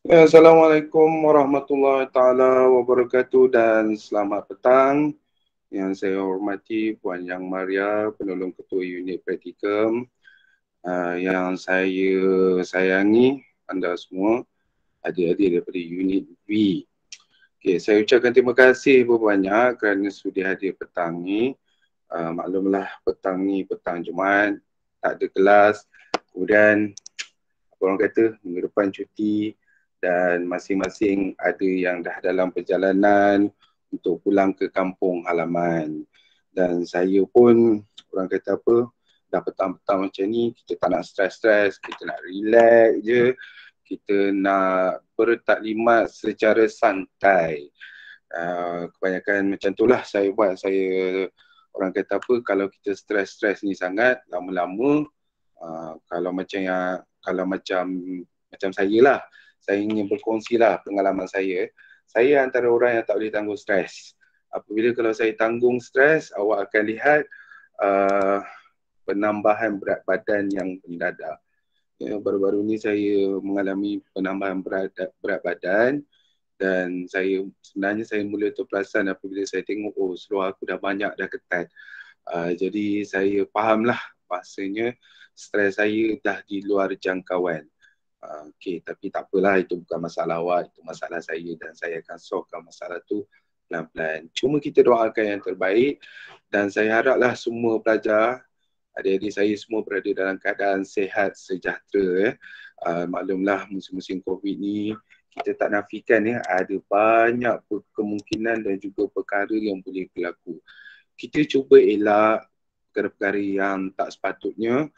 Ya, Assalamualaikum warahmatullahi taala wabarakatuh dan selamat petang. Yang saya hormati Puan Yang Maria, penolong ketua unit praktikum, yang saya sayangi anda semua, adik-adik daripada unit V. Okay, saya ucapkan terima kasih banyak kerana sudi hadir petang ni. Maklumlah petang ni petang Jumaat, tak ada kelas. Kemudian orang kata minggu depan cuti dan masing-masing ada yang dah dalam perjalanan untuk pulang ke kampung halaman. Dan saya pun orang kata apa, dah petang-petang macam ni, kita tak nak stres-stres, kita nak relax je, kita nak bertaklimat secara santai. Kebanyakan macam itulah saya buat. Saya orang kata apa, kalau kita stres-stres ni sangat, lama-lama kalau macam yang macam saya lah, saya ingin berkongsi lah pengalaman saya. Saya antara orang yang tak boleh tanggung stres. Apabila kalau saya tanggung stres, awak akan lihat uh, penambahan berat badan yang mendadak. Ya, baru-baru ni saya mengalami penambahan berat badan dan sebenarnya saya mula terperasan apabila saya tengok seluar aku dah banyak dah ketat. Jadi saya fahamlah bahasanya stres saya dah di luar jangkauan. Okey, tapi tak apalah, itu bukan masalah awak, itu masalah saya dan saya akan solvekan masalah tu pelan-pelan. Cuma kita doakan yang terbaik dan saya haraplah semua pelajar, adik-adik saya semua berada dalam keadaan sihat sejahtera. Maklumlah musim-musim COVID ni kita tak nafikan ada banyak kemungkinan dan juga perkara yang boleh berlaku. Kita cuba elak perkara-perkara yang tak sepatutnya.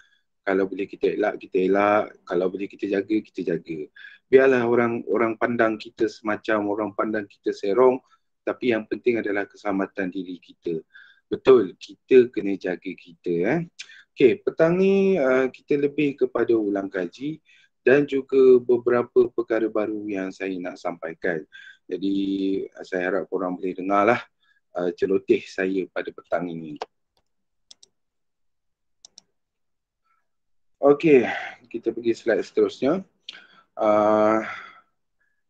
Kalau boleh kita elak, kita elak. Kalau boleh kita jaga, kita jaga. Biarlah orang pandang kita semacam orang pandang kita serong, tapi yang penting adalah keselamatan diri kita. Betul, kita kena jaga kita. Okey, petang ni kita lebih kepada ulang kaji dan juga beberapa perkara baru yang saya nak sampaikan. Jadi saya harap korang boleh dengarlah celoteh saya pada petang ini. Okey, kita pergi slide seterusnya.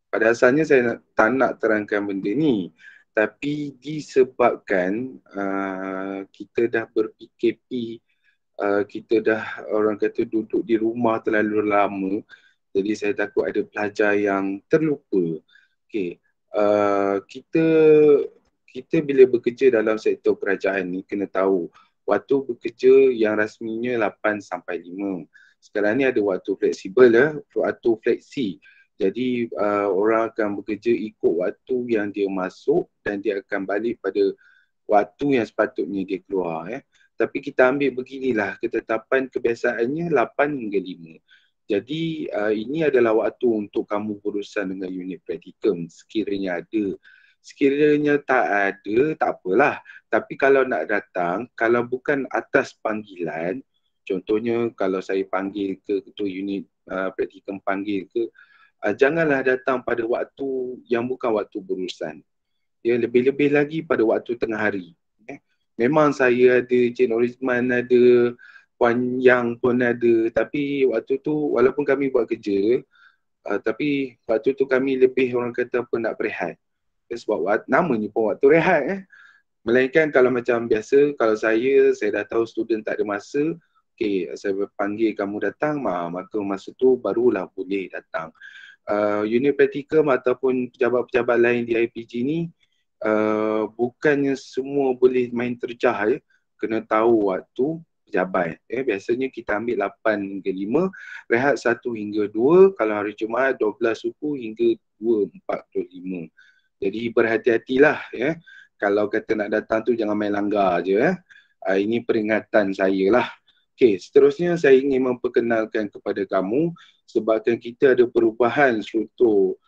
Pada asalnya saya tak nak terangkan benda ni, tapi disebabkan kita dah ber-PKP, kita dah orang kata duduk di rumah terlalu lama, jadi saya takut ada pelajar yang terlupa. Okey, kita kita bila bekerja dalam sektor kerajaan ni kena tahu waktu bekerja yang rasminya 8 sampai 5. Sekarang ni ada waktu fleksibel waktu fleksi. Jadi orang akan bekerja ikut waktu yang dia masuk dan dia akan balik pada waktu yang sepatutnya dia keluar. Tapi kita ambil beginilah ketetapan kebiasaannya 8 hingga 5. Jadi ini adalah waktu untuk kamu berurusan dengan unit praktikum sekiranya ada. Sekiranya tak ada, tak apalah. Tapi kalau nak datang, kalau bukan atas panggilan, contohnya kalau saya panggil ke ketua unit praktikum panggil ke, janganlah datang pada waktu yang bukan waktu berurusan. Ya, lebih-lebih lagi pada waktu tengah hari. Memang saya ada Cik Norizman, ada Puan Yang pun ada, tapi waktu tu walaupun kami buat kerja, tapi waktu tu kami lebih orang kata apa nak berehat. Sebab namanya pun waktu rehat. Melainkan kalau macam biasa, kalau saya dah tahu student tak ada masa, okay, saya panggil kamu datang, maka masa tu barulah boleh datang. Unit praktikum ataupun pejabat-pejabat lain di IPG ni, bukannya semua boleh main terjah kena tahu waktu pejabat. Biasanya kita ambil 8 hingga 5, rehat 1 hingga 2, kalau hari Jumaat 12 suku hingga 2.45. Jadi berhati-hatilah kalau kata nak datang tu jangan main langgar je. Ini peringatan saya lah. Okey, seterusnya saya ingin memperkenalkan kepada kamu sebabkan kita ada perubahan struktur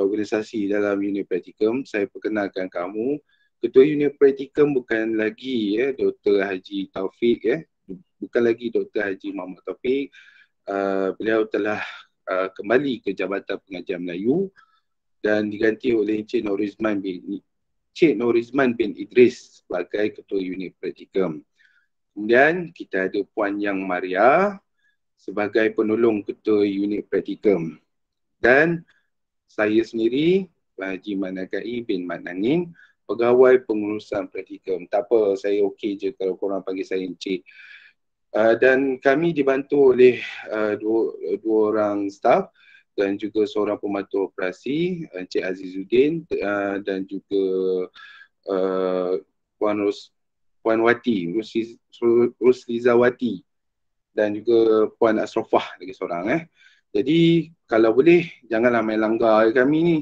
organisasi dalam unit praktikum. Saya perkenalkan kamu, ketua unit praktikum bukan lagi Dr. Haji Taufik bukan lagi Dr. Haji Muhammad Taufik. Beliau telah kembali ke Jabatan Pengajian Melayu dan diganti oleh Cik Norizman bin Idris sebagai ketua unit praktikum. Kemudian kita ada Puan Yang Maria sebagai penolong ketua unit praktikum. Dan Saya sendiri, Haji Mat Nagai bin Mat Nangin, pegawai pengurusan praktikum. Tak apa, saya okey je kalau korang panggil saya Encik. Dan kami dibantu oleh dua orang staf dan juga seorang pembantu operasi, Encik Azizuddin, dan juga Puan Wati, Ruslizawati, dan juga Puan Asrafah lagi seorang. Jadi kalau boleh janganlah main langgar kami ni.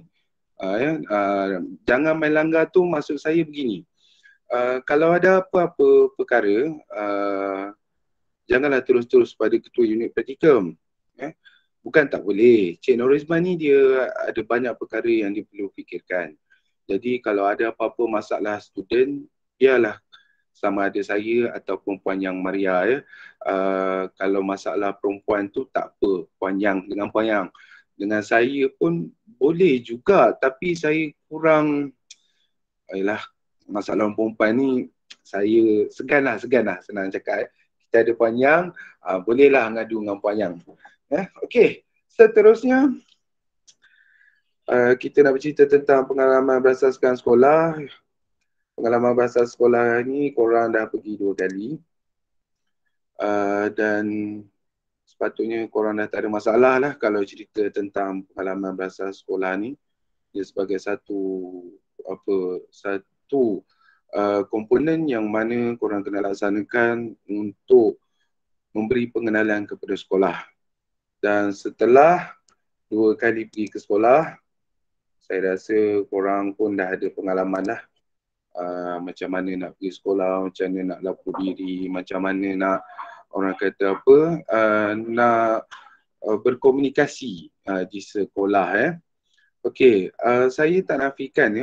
Jangan main langgar tu maksud saya begini. Kalau ada apa-apa perkara, janganlah terus-terus pada ketua unit praktikum. Bukan tak boleh. Cik Norizman ni dia ada banyak perkara yang dia perlu fikirkan. Jadi kalau ada apa-apa masalah student, biarlah sama ada saya ataupun Puan Yang Maria. Kalau masalah perempuan tu tak apa, Puan Yang dengan Puan Yang. Dengan saya pun boleh juga, tapi saya kurang, masalah perempuan ni saya segan lah, senang cakap. Kita ada Puan Yang, bolehlah ngadu dengan Puan Yang. Okey, seterusnya kita nak bercerita tentang pengalaman berasaskan sekolah. Pengalaman berasaskan sekolah ni korang dah pergi 2 kali. Dan sepatutnya korang dah tak ada masalah lah kalau cerita tentang pengalaman berasaskan sekolah ni. Dia sebagai satu komponen yang mana korang kena laksanakan untuk memberi pengenalan kepada sekolah. Dan setelah 2 kali pergi ke sekolah, saya rasa korang pun dah ada pengalaman lah. Macam mana nak pergi sekolah, macam mana nak lapor diri, macam mana nak orang kata apa, nak berkomunikasi di sekolah. Okey, saya tak nafikan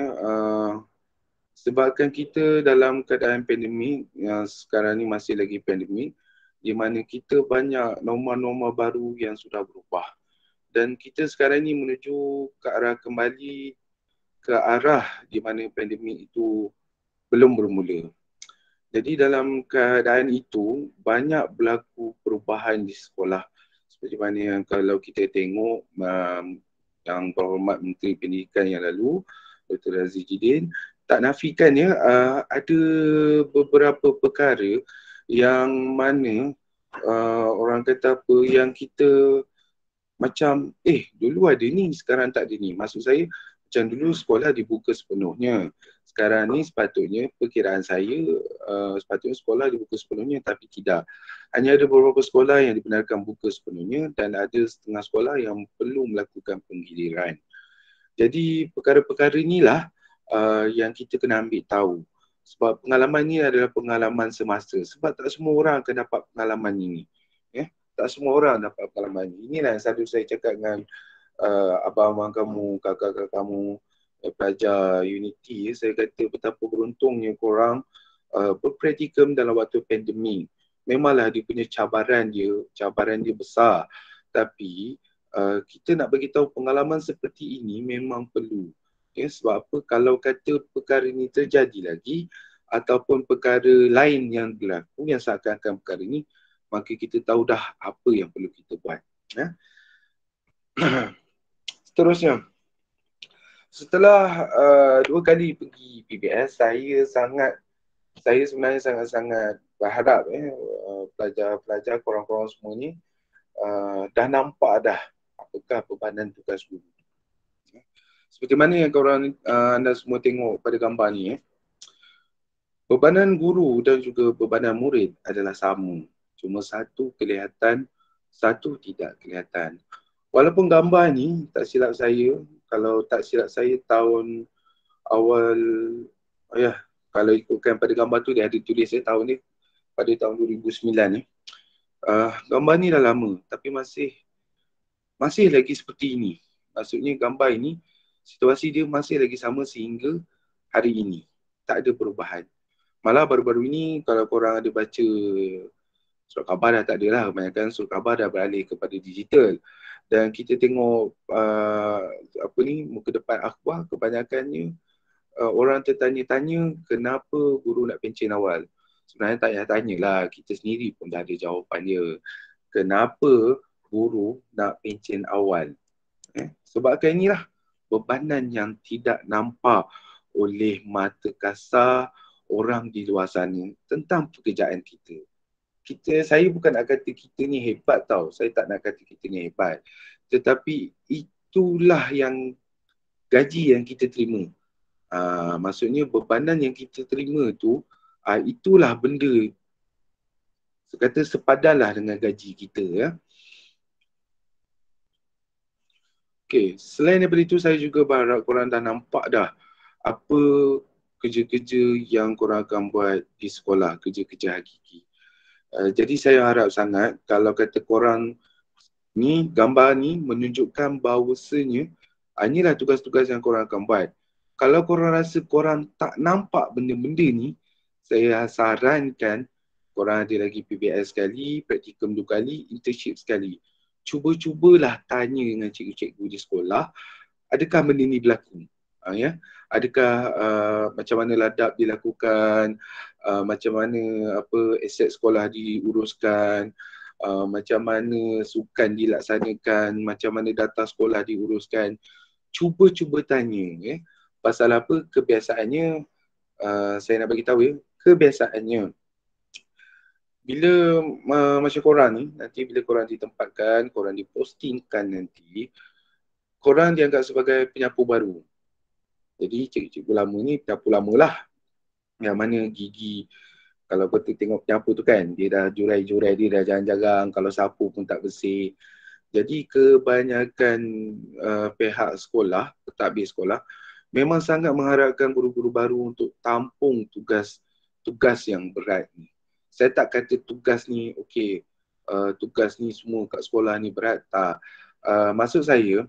sebabkan kita dalam keadaan pandemik, yang sekarang ni masih lagi pandemik, di mana kita banyak norma-norma baru yang sudah berubah. Dan kita sekarang ni menuju ke arah kembali ke arah di mana pandemik itu belum bermula. Jadi dalam keadaan itu, banyak berlaku perubahan di sekolah. Seperti mana yang kalau kita tengok yang berhormat Menteri Pendidikan yang lalu, Dr. Azizuddin, tak nafikan ada beberapa perkara yang mana orang kata apa, yang kita macam dulu ada ni, sekarang tak ada ni. Maksud saya, macam dulu sekolah dibuka sepenuhnya. Sekarang ni sepatutnya, perkiraan saya, sepatutnya sekolah dibuka sepenuhnya, tapi tidak. Hanya ada beberapa sekolah yang dibenarkan buka sepenuhnya dan ada setengah sekolah yang perlu melakukan penggiliran. Jadi perkara-perkara inilah yang kita kena ambil tahu. Sebab pengalaman ni adalah pengalaman semasa. Sebab tak semua orang akan dapat pengalaman ini. Tak semua orang dapat pengalaman ini. Inilah yang selalu saya cakap dengan abang-abang kamu, kakak-kakak kamu, pelajar Unity. Saya kata betapa beruntungnya korang berpraktikum dalam waktu pandemik. Memanglah dia punya cabaran dia besar. Tapi kita nak bagi tahu pengalaman seperti ini memang perlu. Sebab apa? Kalau kata perkara ini terjadi lagi ataupun perkara lain yang berlaku yang seakan-akan perkara ini, maka kita tahu dah apa yang perlu kita buat. Seterusnya, setelah 2 kali pergi PBS, saya sebenarnya sangat-sangat berharap pelajar-pelajar korang-korang semua ni dah nampak dah apakah bebanan tugas guru. Seperti mana yang korang anda semua tengok pada gambar ni, bebanan guru dan juga bebanan murid adalah sama. Cuma satu kelihatan, satu tidak kelihatan. Walaupun gambar ni, tak silap saya, kalau tak silap saya tahun awal, kalau ikutkan pada gambar tu dia ada tulis tahun ni, pada tahun 2009 gambar ni dah lama, tapi masih lagi seperti ini. Maksudnya gambar ini, situasi dia masih lagi sama sehingga hari ini. Tak ada perubahan. Malah baru-baru ini kalau korang ada baca surat khabar, dah tak ada lah. Kebanyakan surat khabar dah beralih kepada digital. Dan kita tengok muka depan akhbar, kebanyakannya orang tertanya-tanya kenapa guru nak pencen awal. Sebenarnya tak payah tanyalah, kita sendiri pun dah ada jawapan dia. Kenapa guru nak pencen awal? Sebabkan inilah bebanan yang tidak nampak oleh mata kasar orang di luar sana tentang pekerjaan kita. Saya bukan nak kata kita ni hebat tau. Saya tak nak kata kita ni hebat. Tetapi itulah yang gaji yang kita terima. Maksudnya bebanan yang kita terima tu, itulah benda kata sepadanlah dengan gaji kita. Ya. Okay, selain daripada itu saya juga berharap korang dah nampak dah apa kerja-kerja yang korang akan buat di sekolah, kerja-kerja hakiki. Jadi saya harap sangat kalau kata korang ni, gambar ni menunjukkan bahawasanya inilah tugas-tugas yang korang akan buat. Kalau korang rasa korang tak nampak benda-benda ni, saya sarankan korang ada lagi PBS sekali, praktikum 2 kali, internship sekali. Cuba-cubalah tanya dengan cikgu-cikgu di sekolah, adakah benda ni berlaku? Ya? Adakah macam mana ladap dilakukan, macam mana aset sekolah diuruskan, macam mana sukan dilaksanakan, macam mana data sekolah diuruskan. Cuba-cuba tanya. Ya? Pasal apa? Kebiasaannya, saya nak bagi tahu ya, kebiasaannya bila macam korang ni, nanti bila korang ditempatkan, korang dipostingkan nanti, korang dianggap sebagai penyapu baru. Jadi cikgu lama ni penyapu lama lah. Yang mana gigi, kalau betul tengok penyapu tu kan, dia dah jurai-jurai, dia dah jarang-jarang, kalau sapu pun tak bersih. Jadi kebanyakan pihak sekolah, pentadbir sekolah, memang sangat mengharapkan guru-guru baru untuk tampung tugas yang berat ni. Saya tak kata tugas ni, okey, tugas ni semua kat sekolah ni berat, tak. Maksud saya,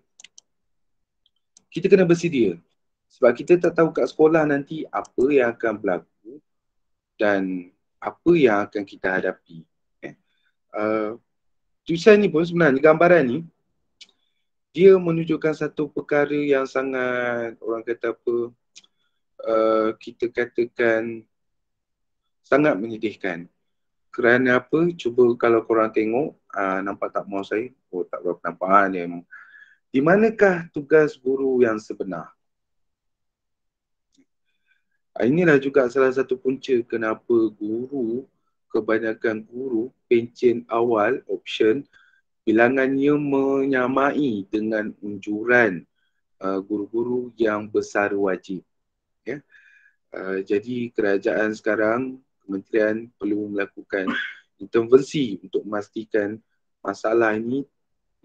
kita kena bersedia. Sebab kita tak tahu kat sekolah nanti apa yang akan berlaku dan apa yang akan kita hadapi. Tulisan ni pun sebenarnya, gambaran ni, dia menunjukkan satu perkara yang sangat, orang kata apa, kita katakan sangat menyedihkan. Kerana apa? Cuba kalau korang tengok, nampak tak mouse saya? Oh, tak berapa nampak ni. Di manakah tugas guru yang sebenar? Inilah juga salah satu punca kenapa kebanyakan guru, pencen awal, option, bilangannya menyamai dengan unjuran guru-guru yang besar wajib. Ya? Jadi kerajaan sekarang, kementerian perlu melakukan intervensi untuk memastikan masalah ini.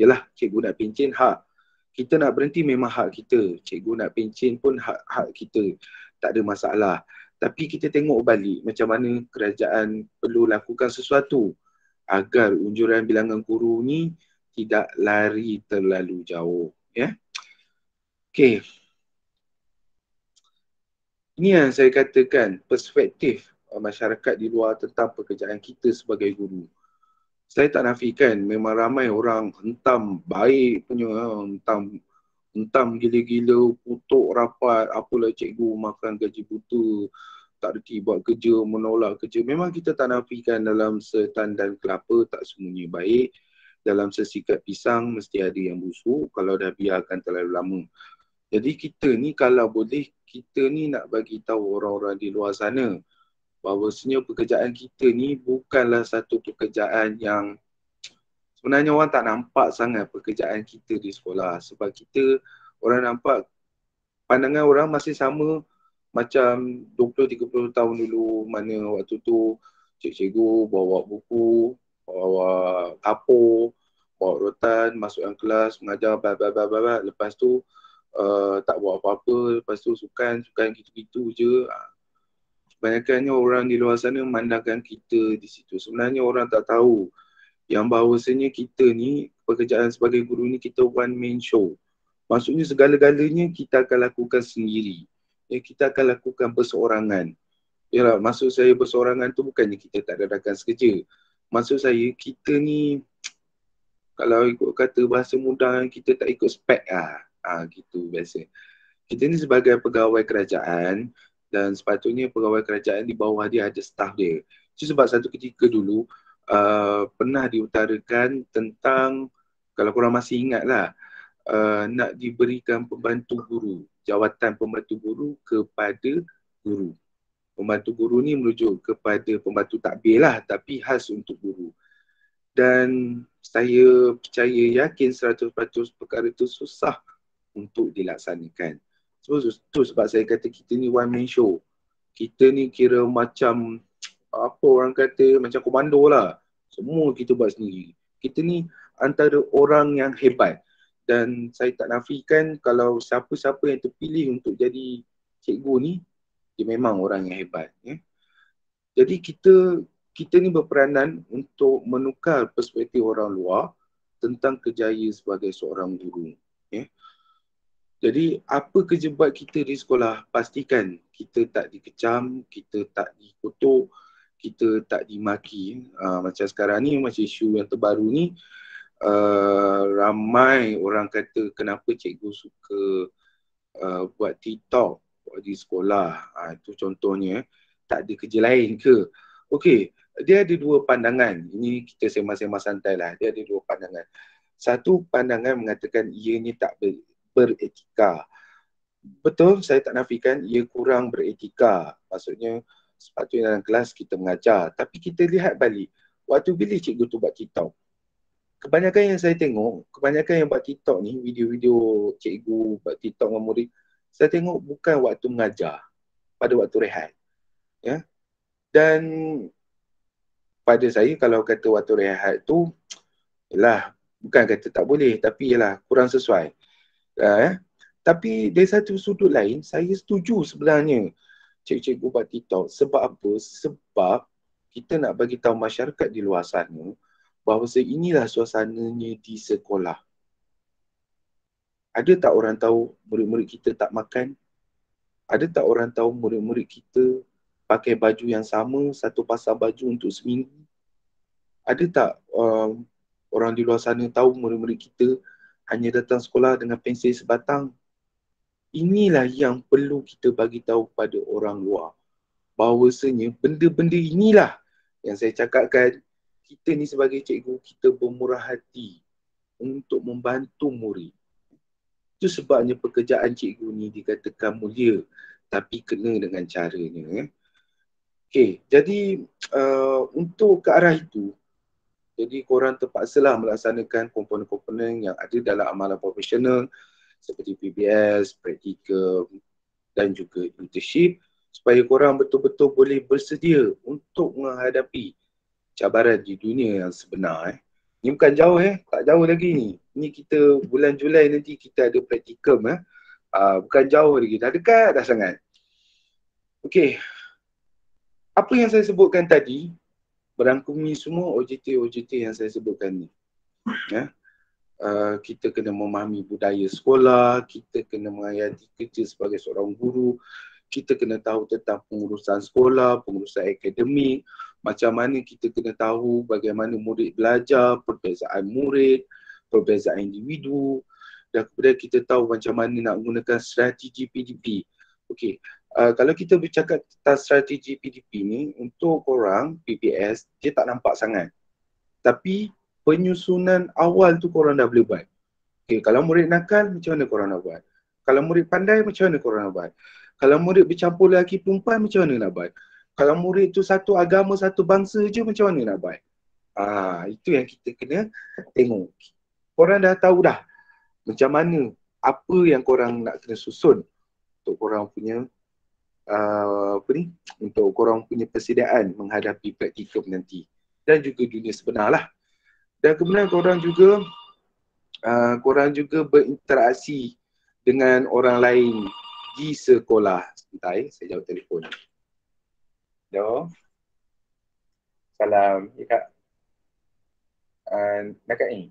Yalah, cikgu nak pencen, hak. Kita nak berhenti memang hak kita. Cikgu nak pencen pun hak kita. Tak ada masalah. Tapi kita tengok balik macam mana kerajaan perlu lakukan sesuatu agar unjuran bilangan guru ni tidak lari terlalu jauh. Ya? Okey. Ini yang saya katakan, perspektif masyarakat di luar tentang pekerjaan kita sebagai guru. Saya tak nafikan, memang ramai orang hentam baik punya, hentam gila-gila, kutuk rapat, apalah cikgu makan gaji buta, tak reti buat kerja, menolak kerja. Memang kita tak nafikan dalam setandan kelapa tak semuanya baik. Dalam sesikat pisang mesti ada yang busuk kalau dah biarkan terlalu lama. Jadi kita ni kalau boleh, kita ni nak bagi tahu orang-orang di luar sana bahawasanya pekerjaan kita ni bukanlah satu pekerjaan yang sebenarnya orang tak nampak sangat pekerjaan kita di sekolah. Sebab kita, orang nampak, pandangan orang masih sama macam 20-30 tahun dulu, mana waktu tu cikgu bawa buku, bawa kapur, bawa rotan, masuk dalam kelas, mengajar, lepas tu tak buat apa-apa, lepas tu sukan gitu-gitu je. Kebanyakannya orang di luar sana memandangkan kita di situ. Sebenarnya orang tak tahu yang bahawasanya kita ni, pekerjaan sebagai guru ni, kita one man show. Maksudnya segala-galanya kita akan lakukan sendiri. Ya, kita akan lakukan berseorangan. Yalah, maksud saya berseorangan tu bukannya kita tak ada rakan sekerja. Maksud saya, kita ni, kalau ikut kata bahasa mudah, kita tak ikut spek lah. Gitu biasa. Kita ni sebagai pegawai kerajaan dan sepatutnya pegawai kerajaan di bawah dia ada staff dia. So, sebab satu ketika dulu pernah diutarakan tentang, kalau korang masih ingat lah, nak diberikan pembantu guru, jawatan pembantu guru kepada guru. Pembantu guru ni merujuk kepada pembantu takbir lah, tapi khas untuk guru. Dan saya percaya yakin 100% perkara itu susah untuk dilaksanakan. So, tu sebab saya kata kita ni one man show. Kita ni kira macam apa orang kata, macam komando lah. Semua kita buat sendiri. Kita ni antara orang yang hebat. Dan saya tak nafikan kalau siapa-siapa yang terpilih untuk jadi cikgu ni, dia memang orang yang hebat. Jadi kita ni berperanan untuk menukar perspektif orang luar tentang kerjaya sebagai seorang guru. Jadi apa kerja buat kita di sekolah, pastikan kita tak dikecam, kita tak dikutuk, kita tak dimaki. Macam sekarang ni, macam isu yang terbaru ni, ramai orang kata kenapa cikgu suka buat TikTok di sekolah. Itu contohnya, tak ada kerja lain ke? Okey, dia ada dua pandangan. Ini kita sembang-sembang santai lah. Dia ada dua pandangan. Satu pandangan mengatakan ia ni tak beretika. Betul, saya tak nafikan ia kurang beretika. Maksudnya sepatutnya dalam kelas kita mengajar. Tapi kita lihat balik, waktu bila cikgu tu buat TikTok, kebanyakan yang saya tengok, kebanyakan yang buat TikTok ni, video-video cikgu buat TikTok dengan murid, saya tengok bukan waktu mengajar, pada waktu rehat. Dan pada saya kalau kata waktu rehat tu, yalah, bukan kata tak boleh, tapi yalah kurang sesuai. Tapi dari satu sudut lain, saya setuju sebenarnya cikgu buat TikTok. Sebab apa? Sebab kita nak bagi tahu masyarakat di luar sana bahawa inilah suasananya di sekolah. Ada tak orang tahu murid-murid kita tak makan? Ada tak orang tahu murid-murid kita pakai baju yang sama, satu pasang baju untuk seminggu? Ada tak orang di luar sana tahu murid-murid kita hanya datang sekolah dengan pensel sebatang? Inilah yang perlu kita bagi tahu pada orang luar. Bahawasanya benda-benda inilah yang saya cakapkan, kita ni sebagai cikgu, kita bermurah hati untuk membantu murid. Itu sebabnya pekerjaan cikgu ni dikatakan mulia, tapi kena dengan caranya. Okey, jadi untuk ke arah itu, jadi korang terpaksalah melaksanakan komponen-komponen yang ada dalam amalan profesional seperti PBS, praktikum dan juga internship supaya korang betul-betul boleh bersedia untuk menghadapi cabaran di dunia yang sebenar. Ini bukan jauh tak jauh lagi ni. Ini kita bulan Julai nanti kita ada praktikum bukan jauh lagi, dah dekat dah sangat. Okey. Apa yang saya sebutkan tadi berangkumi semua OJT yang saya sebutkan ni. Kita kena memahami budaya sekolah, kita kena menghayati kerja sebagai seorang guru, kita kena tahu tentang pengurusan sekolah, pengurusan akademik, macam mana kita kena tahu bagaimana murid belajar, perbezaan murid, perbezaan individu, dan kemudian kita tahu macam mana nak menggunakan strategi PDP. Okey, kalau kita bercakap tentang strategi PDP ni, untuk korang PPS, dia tak nampak sangat. Tapi penyusunan awal tu korang dah boleh buat. Okay, kalau murid nakal, macam mana korang nak buat? Kalau murid pandai, macam mana korang nak buat? Kalau murid bercampur lelaki perempuan, macam mana nak buat? Kalau murid tu satu agama, satu bangsa je, macam mana nak buat? Itu yang kita kena tengok. Korang dah tahu dah macam mana, apa yang korang nak kena susun untuk korang punya untuk korang punya persediaan menghadapi praktikum nanti dan juga dunia sebenar lah. Dan kemudian korang juga berinteraksi dengan orang lain di sekolah. Sebentar, saya jawab telefon. Hello. Salam. Ya Kak. Nak Kak ni?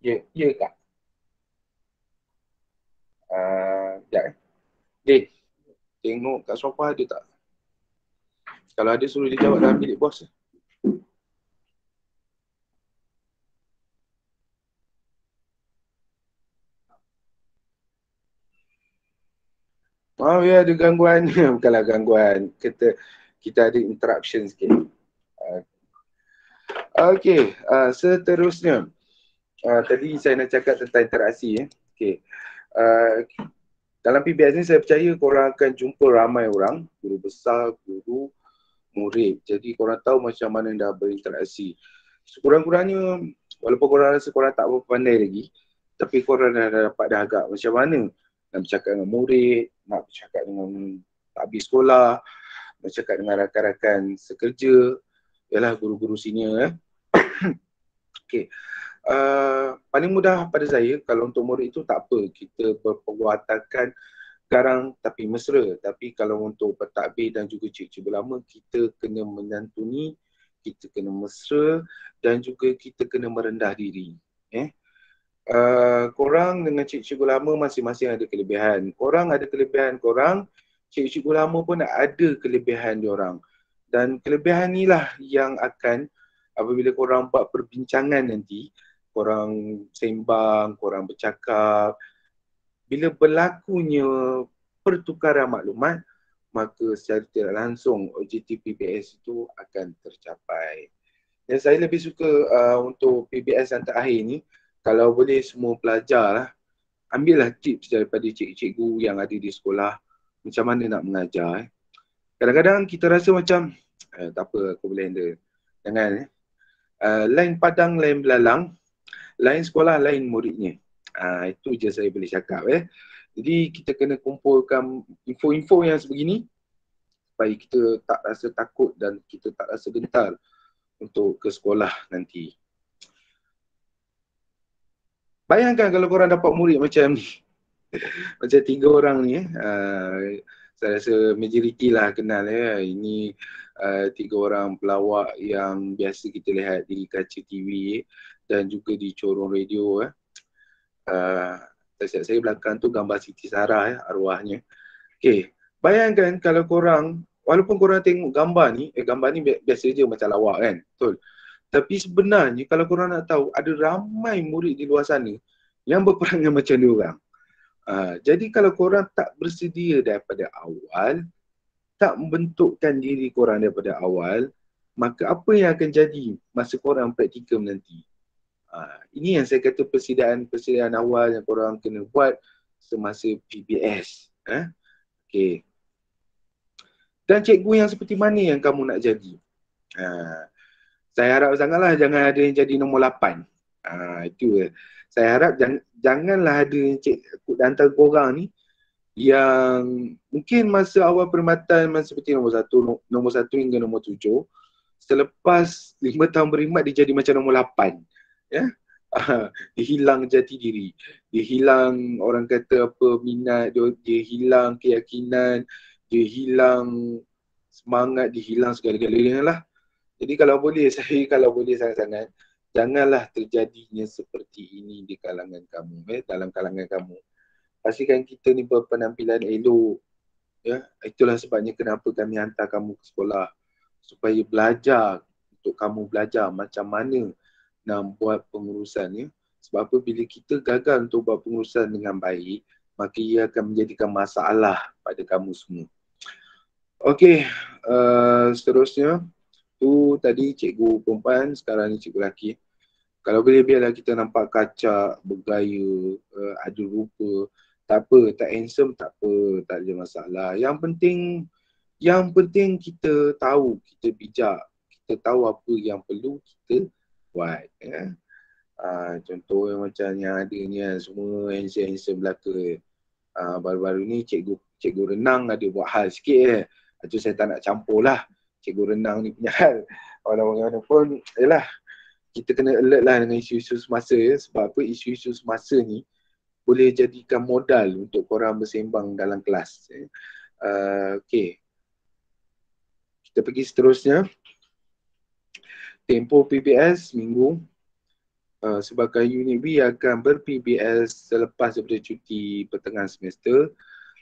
Ya Kak. Sekejap Dek, tengok kat sofa ada tak? Kalau ada suruh dia jawab dalam bilik bos. Ya ada gangguan. Bukanlah gangguan. Kita ada interruption sikit. Okey, seterusnya. Tadi saya nak cakap tentang interaksi. Okay. Dalam PBS ni saya percaya korang akan jumpa ramai orang, guru besar, guru, murid. Jadi korang tahu macam mana dah berinteraksi. Sekurang-kurangnya, walaupun korang rasa korang tak berapa pandai lagi, tapi korang dah dapat dah agak macam mana nak bercakap dengan murid, nak bercakap dengan tabib sekolah, bercakap dengan rakan-rakan sekerja, ialah guru-guru senior. Okay. Paling mudah pada saya kalau untuk murid itu tak apa, kita berperwatakan garang tapi mesra. Tapi kalau untuk pentadbir dan juga cikgu lama, kita kena menyantuni, kita kena mesra dan juga kita kena merendah diri. Korang dengan cikgu lama masing-masing ada kelebihan. Korang ada kelebihan korang, cikgu lama pun ada kelebihan diorang. Dan kelebihan inilah yang akan apabila korang buat perbincangan nanti, korang sembang, korang bercakap, bila berlakunya pertukaran maklumat, maka secara tidak langsung objektif PBS itu akan tercapai. Dan saya lebih suka untuk PBS yang terakhir ni, kalau boleh semua pelajar lah, ambillah tips daripada cikgu-cikgu yang ada di sekolah, macam mana nak mengajar. Kadang-kadang kita rasa macam, tak apa, aku boleh handle. Jangan. Lain padang, lain belalang, lain sekolah, lain muridnya. Itu je saya boleh cakap. Jadi kita kena kumpulkan info-info yang sebegini supaya kita tak rasa takut dan kita tak rasa gentar untuk ke sekolah nanti. Bayangkan kalau korang dapat murid macam ni. Macam 3 orang ni. Saya rasa majoriti lah kenal ya. Ini 3 orang pelawak yang biasa kita lihat di kaca TV dan juga di corong radio. Saya belakang tu gambar Siti Sarah arwahnya. Okay, bayangkan kalau korang, walaupun korang tengok gambar ni biasa je macam lawak kan, betul. Tapi sebenarnya kalau korang nak tahu, ada ramai murid di luar sana yang berperangan macam dia orang. Jadi kalau korang tak bersedia daripada awal, tak membentukkan diri korang daripada awal, maka apa yang akan jadi masa korang praktikum nanti? Ini yang saya kata persediaan awal yang korang kena buat semasa PBS. Okay. Dan cikgu yang seperti mana yang kamu nak jadi? Saya harap sangatlah jangan ada yang jadi nombor 8. Itu saya harap janganlah ada cikgu antara korang ni yang mungkin masa awal perkhidmatan seperti nombor 1 hingga nombor 7, selepas 5 tahun berkhidmat dia jadi macam nombor 8. Ya. Dia hilang jati diri, dia hilang orang kata apa minat, dia hilang keyakinan, dia hilang semangat, dia hilang segala-galanya lah. Jadi kalau boleh sangat-sangat, janganlah terjadinya seperti ini di kalangan kamu, dalam kalangan kamu. Pastikan kita ni berpenampilan elok. Ya, itulah sebabnya kenapa kami hantar kamu ke sekolah, supaya belajar, untuk kamu belajar macam mana nak buat pengurusan ya. Sebab apa, bila kita gagal untuk buat pengurusan dengan baik, maka ia akan menjadikan masalah pada kamu semua. Okey, seterusnya tu tadi cikgu perempuan, sekarang ni cikgu lelaki. Kalau boleh biarlah kita nampak kacak, bergaya, ada rupa. Tak apa, tak handsome, tak apa, tak ada masalah. Yang penting kita tahu, kita bijak. Kita tahu apa yang perlu kita buat. Ya. Contoh macam yang ada ni semua handsome belaka. Baru-baru ni cikgu renang ada buat hal sikit. Itu saya tak nak campur lah. Cikgu renang ni punya hal. Orang-orang pun, yalah, kita kena alert lah dengan isu-isu semasa ya. Sebab apa, isu-isu semasa ni boleh jadikan modal untuk korang bersembang dalam kelas. Okay. Kita pergi seterusnya. Tempoh PBS minggu. Sebagai unit B akan ber-PBS selepas daripada cuti pertengahan semester,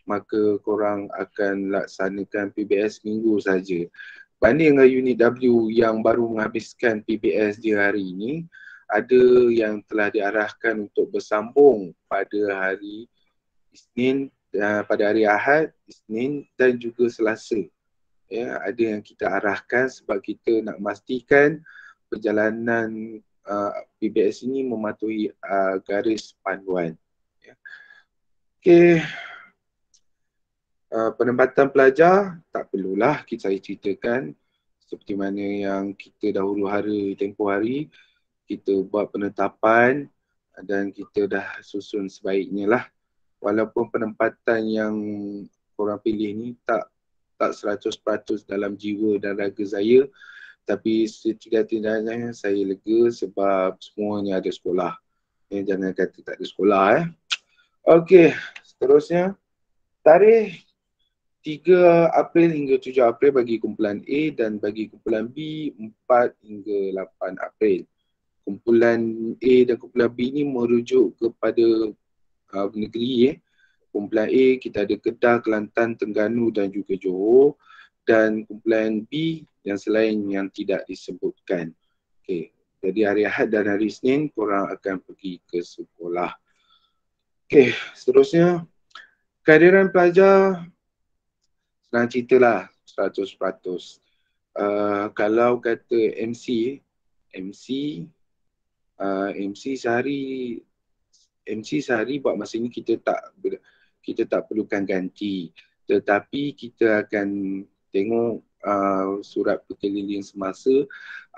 maka korang akan laksanakan PBS minggu saja. Banding dengan unit W yang baru menghabiskan PBS di hari ini, ada yang telah diarahkan untuk bersambung pada hari Isnin, pada hari Ahad, Isnin dan juga Selasa. Ya, ada yang kita arahkan sebab kita nak memastikan perjalanan PBS ini mematuhi garis panduan. Ya. Okey. Penempatan pelajar tak perlulah saya ceritakan, seperti mana yang kita dahulu hari tempoh hari kita buat penetapan dan kita dah susun sebaiknya lah. Walaupun penempatan yang korang pilih ni tak 100% dalam jiwa dan raga saya, tapi setidak-tidaknya saya lega sebab semuanya ada sekolah. Jangan kata tak ada sekolah. Okey, seterusnya tarikh 3 April hingga 7 April bagi kumpulan A dan bagi kumpulan B 4 hingga 8 April. Kumpulan A dan kumpulan B ni merujuk kepada negeri. Kumpulan A kita ada Kedah, Kelantan, Terengganu dan juga Johor, dan kumpulan B yang selain yang tidak disebutkan. Okey, jadi hari Ahad dan hari Isnin korang akan pergi ke sekolah. Okey, seterusnya kehadiran pelajar senang ceritalah 100%. Kalau kata MC sehari buat masa ni kita tak perlukan ganti, tetapi kita akan tengok surat perkeliling semasa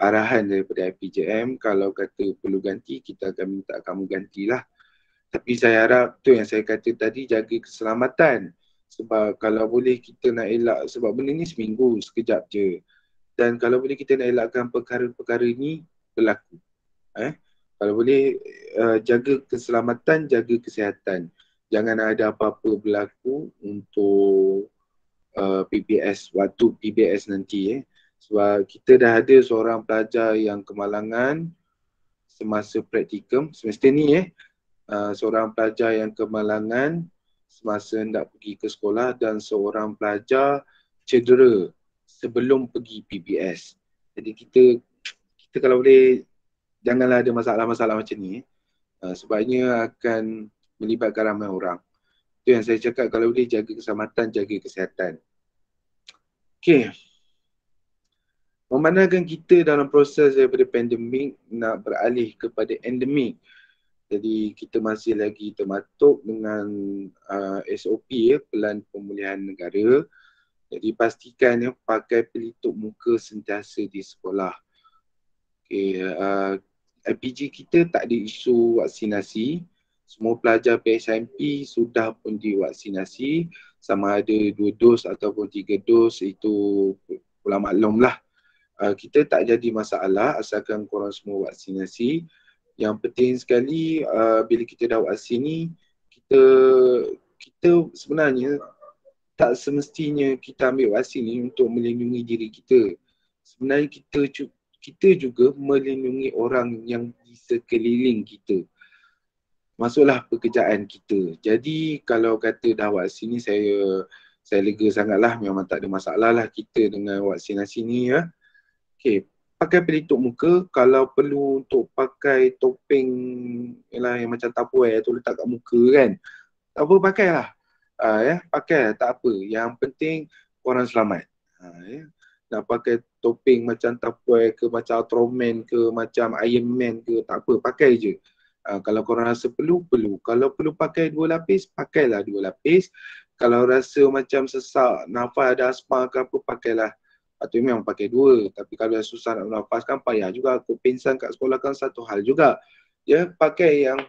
arahan daripada IPJM. Kalau kata perlu ganti, kita akan minta kamu gantilah. Tapi saya harap tu yang saya kata tadi, jaga keselamatan. Sebab kalau boleh kita nak elak, sebab benda ni seminggu sekejap je, dan kalau boleh kita nak elakkan perkara-perkara ni berlaku. Kalau boleh jaga keselamatan, jaga kesihatan. Jangan ada apa-apa berlaku untuk PBS, waktu PBS nanti. Sebab kita dah ada seorang pelajar yang kemalangan semasa praktikum semester ni. Seorang pelajar yang kemalangan semasa hendak pergi ke sekolah dan seorang pelajar cedera sebelum pergi PBS. Jadi kita kalau boleh janganlah ada masalah-masalah macam ni. Sebabnya akan melibatkan ramai orang. Itu yang saya cakap, kalau boleh jaga keselamatan, jaga kesihatan. Okey. Memandangkan kita dalam proses daripada pandemik nak beralih kepada endemik. Jadi kita masih lagi termaktub dengan SOP Pelan Pemulihan Negara. Jadi pastikan pakai pelitup muka sentiasa di sekolah. Okay, LPG kita tak ada isu vaksinasi. Semua pelajar PSMP sudah pun divaksinasi. Sama ada 2 dos ataupun 3 dos, itu pulang maklum lah. Kita tak jadi masalah asalkan korang semua vaksinasi. Yang penting sekali bila kita dah vaksin ni, kita sebenarnya tak semestinya kita ambil vaksin ni untuk melindungi diri kita. Sebenarnya kita juga melindungi orang yang di sekeliling kita. Masuklah pekerjaan kita. Jadi kalau kata dah vaksin ni, saya lega sangatlah. Memang tak ada masalah lah kita dengan vaksinasi ni. Okay, pakai pelitup muka. Kalau perlu untuk pakai topeng yang macam tapuai tu letak kat muka kan, tak apa, pakailah. Pakai, tak apa. Yang penting korang selamat. Nak pakai topeng macam tapuai ke, macam Ultraman ke, macam Iron Man ke, tak apa, pakai je. Kalau korang rasa perlu. Kalau perlu pakai 2 lapis, pakailah 2 lapis. Kalau rasa macam sesak, nafas ada asma ke apa, pakailah. Atau memang pakai 2. Tapi kalau susah nak bernafaskan, payah juga. Aku pingsan kat sekolah kan satu hal juga. Pakai yang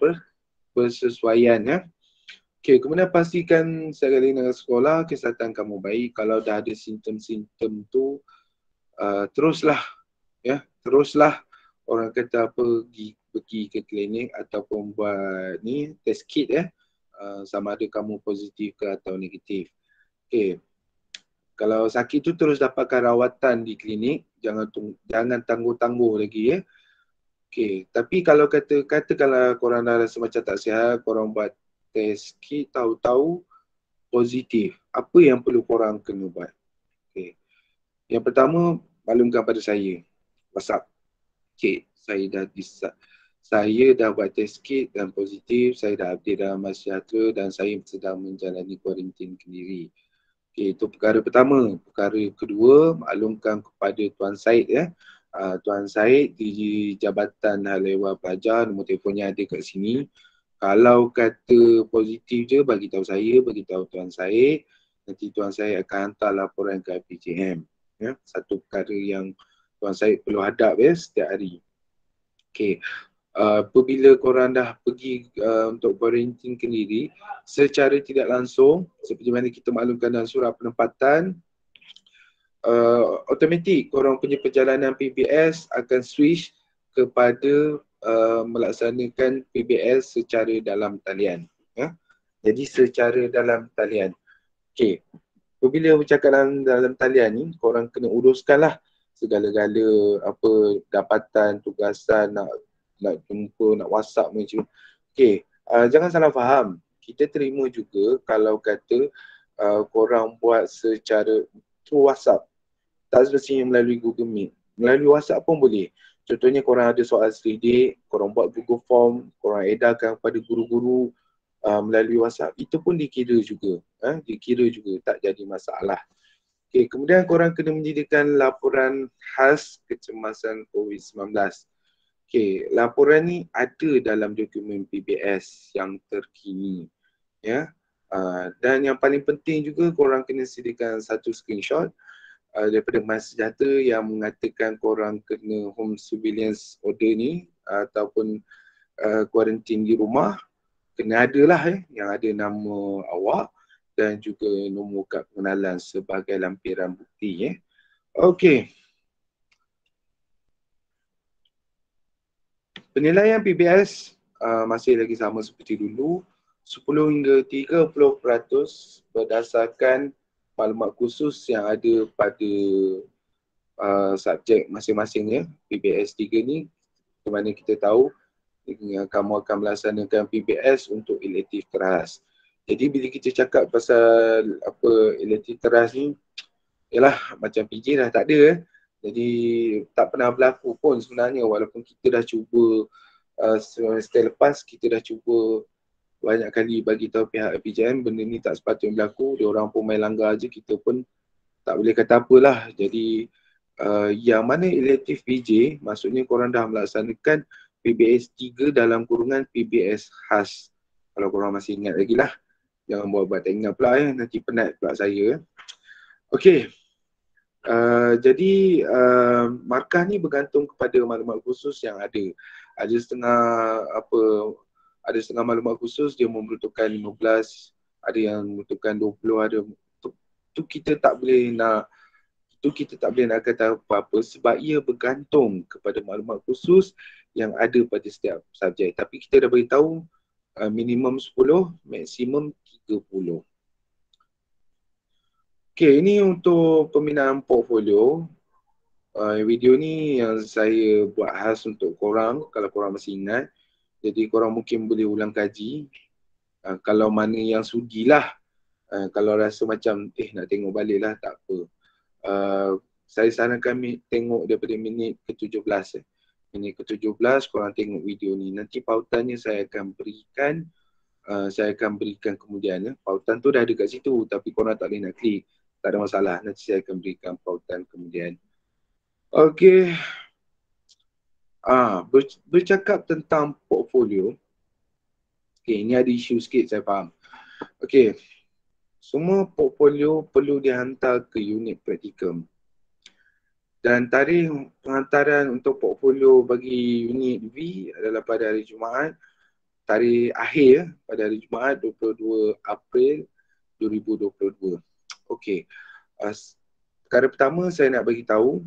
bersesuaian. Okay, kemudian pastikan sekali dengan sekolah, kesihatan kamu baik. Kalau dah ada simptom-simptom tu, teruslah. Teruslah. Orang kata apa, pergi ke klinik ataupun buat ni test kit sama ada kamu positif ke atau negatif. Okay. Kalau sakit tu terus dapatkan rawatan di klinik, jangan tangguh-tangguh lagi. Okay. Tapi kalau kalau korang dah rasa macam tak sihat, korang buat test kit, tahu-tahu positif, apa yang perlu korang kena buat? Okay. Yang pertama, maklumkan pada saya, WhatsApp. Okay, saya dah buat test kit dan positif, saya dah update dalam MySejahtera dan saya sedang menjalani kuarantin sendiri. Okay, itu perkara pertama. Perkara kedua, maklumkan kepada Tuan Syed Tuan Syed di Jabatan Hal Ehwal Pelajar, nombor telefonnya ada kat sini. Kalau kata positif je, bagi tahu saya, bagi tahu Tuan Syed. Nanti Tuan Syed akan hantar laporan ke IPJM. Ya, satu perkara yang Tuan Syed perlu hadap ya setiap hari. Okey. Apabila korang dah pergi untuk quarantine sendiri, secara tidak langsung, seperti mana kita maklumkan dalam surat penempatan, automatik korang punya perjalanan PBS akan switch kepada melaksanakan PBS secara dalam talian. Ya? Jadi secara dalam talian. Okey. Apabila bercakap dalam talian ni, korang kena uruskanlah segala-gala apa dapatan, tugasan, nak jumpa, nak WhatsApp macam. Okey, jangan salah faham. Kita terima juga kalau kata korang buat secara through WhatsApp. Tak semestinya melalui Google Meet. Melalui WhatsApp pun boleh. Contohnya korang ada soal selidik, korang buat Google Form, korang edarkan kepada guru-guru melalui WhatsApp. Itu pun dikira juga. Dikira juga, tak jadi masalah. Okay, kemudian korang kena menyediakan laporan khas kecemasan COVID-19. Okay, laporan ni ada dalam dokumen PBS yang terkini. Ya. Dan yang paling penting juga korang kena sediakan satu screenshot daripada MySejahtera yang mengatakan korang kena home surveillance order ni ataupun quarantine di rumah. Kena ada lah yang ada nama awak dan juga nombor kad pengenalan sebagai lampiran bukti. Okey. Penilaian PBS masih lagi sama seperti dulu, 10 hingga 30% berdasarkan maklumat khusus yang ada pada subjek masing-masing. PBS 3 ni, di mana kita tahu kamu akan melaksanakan PBS untuk elektif keras. Jadi bila kita cakap pasal apa elektif keras ni, yalah macam PJ dah tak ada. Jadi tak pernah berlaku pun sebenarnya, walaupun kita dah cuba semester lepas, kita dah cuba banyak kali bagi tahu pihak IPJM benda ni tak sepatutnya berlaku. Dia orang pun main langgar je, kita pun tak boleh kata apalah. Jadi yang mana elektif PJ, maksudnya korang dah melaksanakan PBS 3 dalam kurungan PBS khas. Kalau korang masih ingat lagi lah. Jangan buat-buat tak ingat pula nanti penat pula saya. Okey. Jadi markah ni bergantung kepada maklumat khusus yang ada. Ada setengah maklumat khusus dia membutuhkan 15, ada yang membutuhkan 20, ada tu kita tak boleh nak kata apa-apa sebab ia bergantung kepada maklumat khusus yang ada pada setiap subjek. Tapi kita dah beritahu minimum 10, maksimum 30. Okay, ini untuk pembinaan portfolio. Video ni yang saya buat khas untuk korang, kalau korang masih ingat. Jadi korang mungkin boleh ulang kaji. Kalau mana yang sudilah, kalau rasa macam nak tengok balik lah, tak apa. Saya sarankan tengok daripada minit ke-17. Minit ke-17 korang tengok video ni. Nanti pautannya saya akan berikan. Kemudian. Pautan tu dah ada kat situ, tapi korang tak boleh nak klik. Tak ada masalah, nanti saya akan berikan pautan kemudian. Okey. Bercakap tentang portfolio. Okey, ini ada isu sikit saya faham. Okey. Semua portfolio perlu dihantar ke unit praktikum. Dan tarikh penghantaran untuk portfolio bagi unit V adalah pada hari Jumaat. Tarikh akhir pada hari Jumaat 22 April 2022. Okey. Perkara pertama saya nak bagi tahu,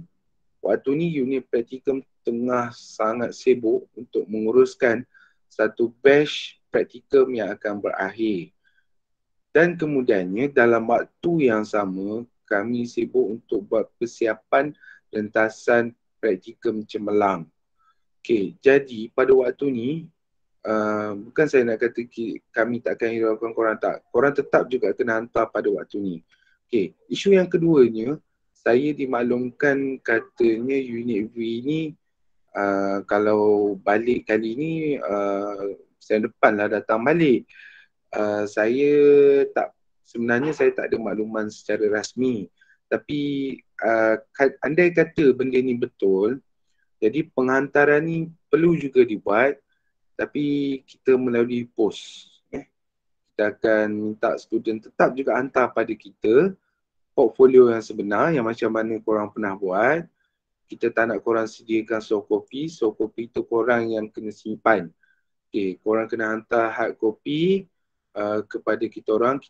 waktu ni unit praktikum tengah sangat sibuk untuk menguruskan satu batch praktikum yang akan berakhir. Dan kemudiannya dalam waktu yang sama, kami sibuk untuk buat persiapan rentasan praktikum cemerlang. Okey, jadi pada waktu ni, bukan saya nak kata kami takkan hiraukan korang, tak. Korang tetap juga kena hantar pada waktu ni. Okey, isu yang keduanya, saya dimaklumkan katanya unit V ni kalau balik kali ni saya depan lah datang balik. Sebenarnya saya tak ada makluman secara rasmi. Tapi andai kata benda ni betul, Jadi penghantaran ni perlu juga dibuat, tapi kita melalui pos. Kita akan minta student tetap juga hantar pada kita portfolio yang sebenar yang macam mana korang pernah buat. Kita tak nak korang sediakan soft copy. Soft copy tu korang yang kena simpan. Okay, korang kena hantar hard copy kepada kita orang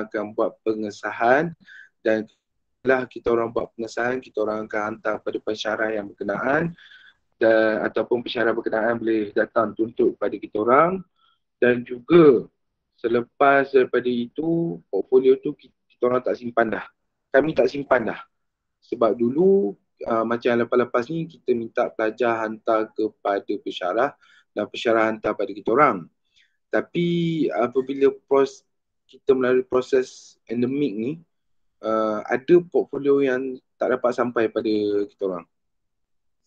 akan buat pengesahan, dan setelah kita orang buat pengesahan, kita orang akan hantar pada pensyarah yang berkenaan, dan ataupun pensyarah berkenaan boleh datang tuntut pada kita orang. Dan juga selepas daripada itu, portfolio tu kita orang tak simpan dah. Kami tak simpan dah. Sebab dulu macam yang lepas-lepas ni kita minta pelajar hantar kepada pensyarah dan pensyarah hantar pada kita orang. Tapi apabila kita melalui proses endemik ni, ada portfolio yang tak dapat sampai pada kita orang.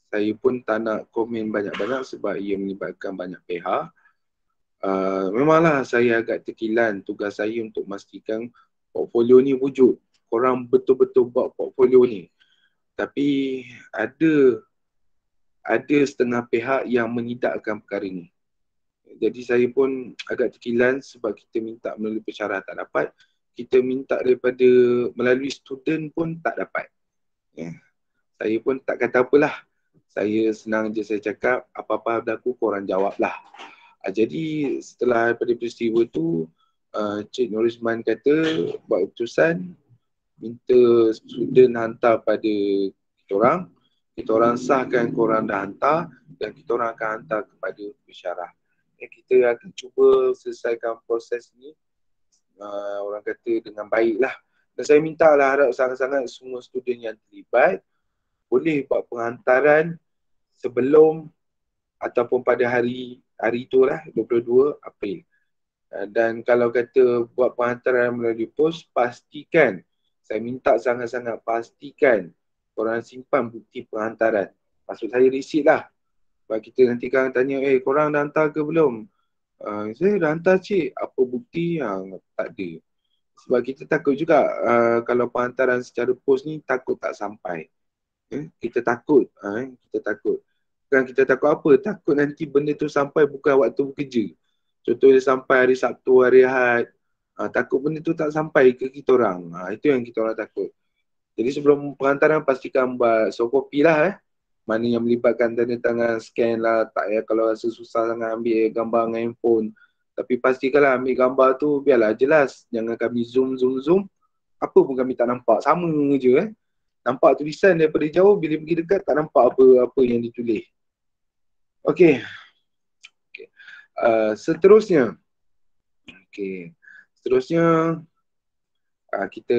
Saya pun tak nak komen banyak-banyak sebab ia melibatkan banyak pihak. Memanglah saya agak terkilan, tugas saya untuk memastikan portfolio ni wujud. Korang betul-betul buat portfolio ni. Tapi ada setengah pihak yang menidakkan perkara ni. Jadi saya pun agak terkilan sebab kita minta melalui pensyarah tak dapat. Kita minta daripada melalui student pun tak dapat. Saya pun tak kata apalah. Saya senang je saya cakap, apa-apa berlaku korang jawablah. Jadi setelah daripada peristiwa tu, Cik Norizman kata buat keputusan minta student hantar pada kita orang sahkan korang dah hantar, dan kita orang akan hantar kepada pensyarah. Kita akan cuba selesaikan proses ni, orang kata dengan baik lah. Dan saya minta lah, harap sangat-sangat semua student yang terlibat boleh buat penghantaran sebelum ataupun pada hari itulah 22 April. Dan kalau kata buat penghantaran melalui pos, pastikan, saya minta sangat-sangat pastikan korang simpan bukti penghantaran. Maksud saya resit lah. Sebab kita nanti kan tanya, korang dah hantar ke belum? Saya dah hantar cik, apa bukti? Tak ada. Sebab kita takut juga kalau penghantaran secara pos ni takut tak sampai. Kita takut. Kita takut. Bukan kita takut apa, takut nanti benda tu sampai bukan waktu bekerja. Contohnya sampai hari Sabtu, hari Ahad, takut benda tu tak sampai ke kita orang. Itu yang kita orang takut. Jadi sebelum penghantaran pastikan buat soft copy lah. Mana yang melibatkan tanda tangan, scan lah. Tak payah kalau rasa susah sangat ambil gambar dengan handphone. Tapi pastikanlah ambil gambar tu biarlah jelas. Jangan kami zoom. Apa pun kami tak nampak. Sama je. Nampak tulisan daripada jauh, bila pergi dekat tak nampak apa yang ditulis. Okey. Seterusnya. Seterusnya kita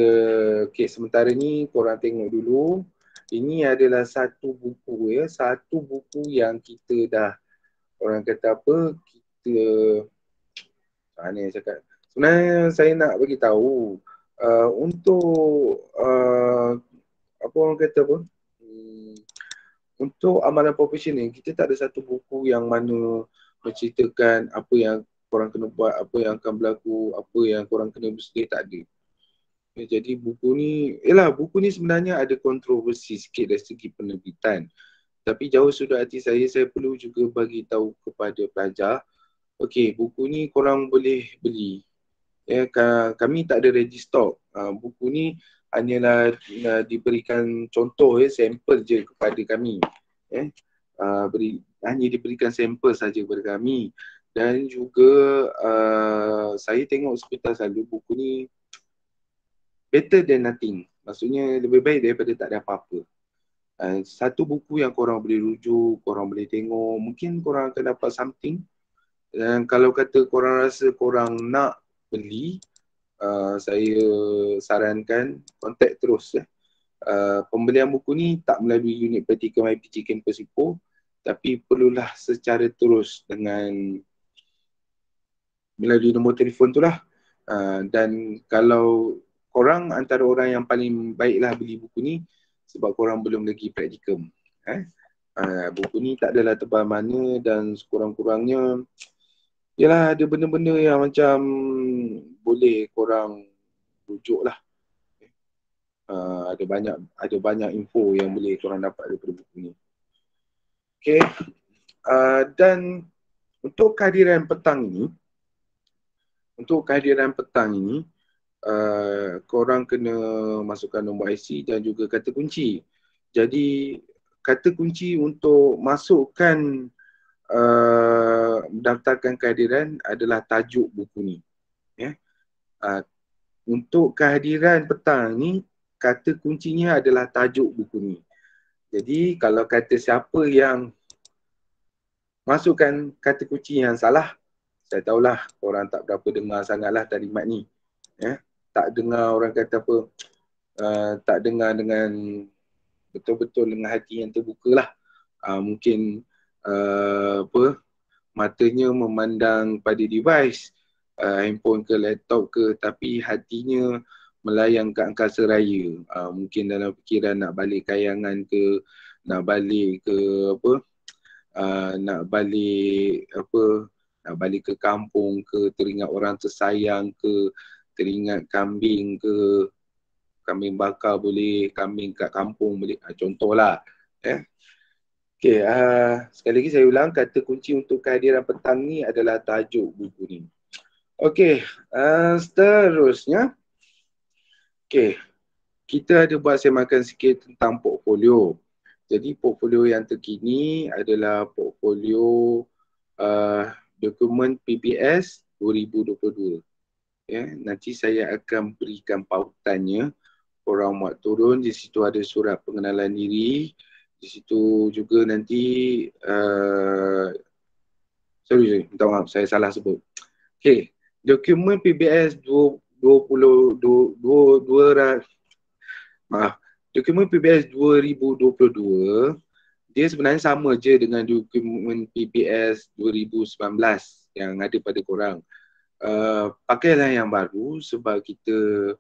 sementara ni korang tengok dulu. Ini adalah satu buku satu buku yang kita dah, orang kata apa, kita ni saya cakap. Sebenarnya saya nak bagi tahu untuk apa orang kata apa? Untuk amalan profesional kita tak ada satu buku yang mana menceritakan apa yang korang kena buat, apa yang akan berlaku, apa yang korang kena bersedia, tak ada. Jadi buku ni sebenarnya ada kontroversi sikit dari segi penerbitan. Tapi jauh sudut hati saya perlu juga bagi tahu kepada pelajar, buku ni korang boleh beli. Kami tak ada ready stock. Buku ni hanyalah diberikan contoh, sampel je kepada kami. Hanya diberikan sampel saja kepada kami. Dan juga saya tengok sepintas selalu buku ni better than nothing. Maksudnya lebih baik daripada tak ada apa-apa. Satu buku yang korang boleh rujuk, korang boleh tengok, mungkin korang akan dapat something. Dan kalau kata korang rasa korang nak beli, saya sarankan kontak terus. Pembelian buku ni tak melalui unit praktikum IPC Kampus Ipoh, tapi perlulah secara terus dengan melalui nombor telefon tu lah. Dan kalau korang antara orang yang paling baiklah beli buku ni sebab korang belum lagi praktikum. Buku ni tak adalah tebal mana, dan sekurang-kurangnya yalah ada benda-benda yang macam boleh korang rujuk lah. Ada banyak info yang boleh korang dapat daripada buku ni. Okay. Dan untuk kehadiran petang ini, korang kena masukkan nombor IC dan juga kata kunci. Jadi kata kunci untuk masukkan mendaftarkan kehadiran adalah tajuk buku ni. Untuk kehadiran petang ni, kata kuncinya adalah tajuk buku ni. Jadi kalau kata siapa yang masukkan kata kunci yang salah, saya tahulah orang tak berapa dengar sangatlah talimat ni. Tak dengar orang kata apa, tak dengar dengan betul-betul dengan hati yang terbuka lah. Mungkin matanya memandang pada device, handphone ke laptop ke, tapi hatinya melayang ke angkasa raya. Mungkin dalam fikiran nak balik kayangan ke, nak balik ke apa, nak balik ke kampung ke, teringat orang tersayang ke, teringat kambing ke, kambing bakar boleh, kambing kat kampung boleh, contohlah. Okay, sekali lagi saya ulang, kata kunci untuk kehadiran petang ni adalah tajuk buku ni. Okay, seterusnya, okay, kita ada buat semakan sikit tentang portfolio. Jadi portfolio yang terkini adalah portfolio dokumen PBS 2022. Nanti saya akan berikan pautannya. Korang muat turun, di situ ada surat pengenalan diri. Di situ juga nanti, sorry, minta maaf, saya salah sebut. Okay, dokumen PBS 2022, dokumen PBS 2022, dia sebenarnya sama je dengan dokumen PBS 2019 yang ada pada korang. Pakailah yang baru sebab kita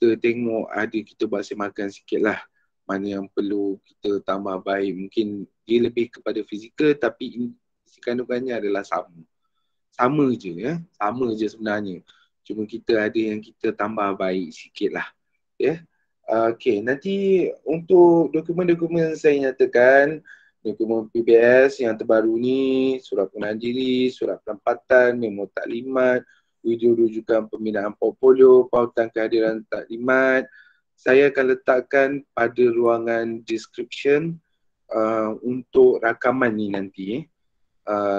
tengok kita buat semakan sikit lah mana yang perlu kita tambah baik. Mungkin dia lebih kepada fizikal tapi isi kandungannya adalah sama je, sama je sebenarnya, cuma kita ada yang kita tambah baik sikit lah. Okay, nanti untuk dokumen-dokumen saya nyatakan, dokumen PBS yang terbaru ni, surat pengenalan diri, surat penempatan, memo taklimat, video rujukan pembinaan portfolio, pautan kehadiran taklimat, saya akan letakkan pada ruangan description untuk rakaman ni nanti.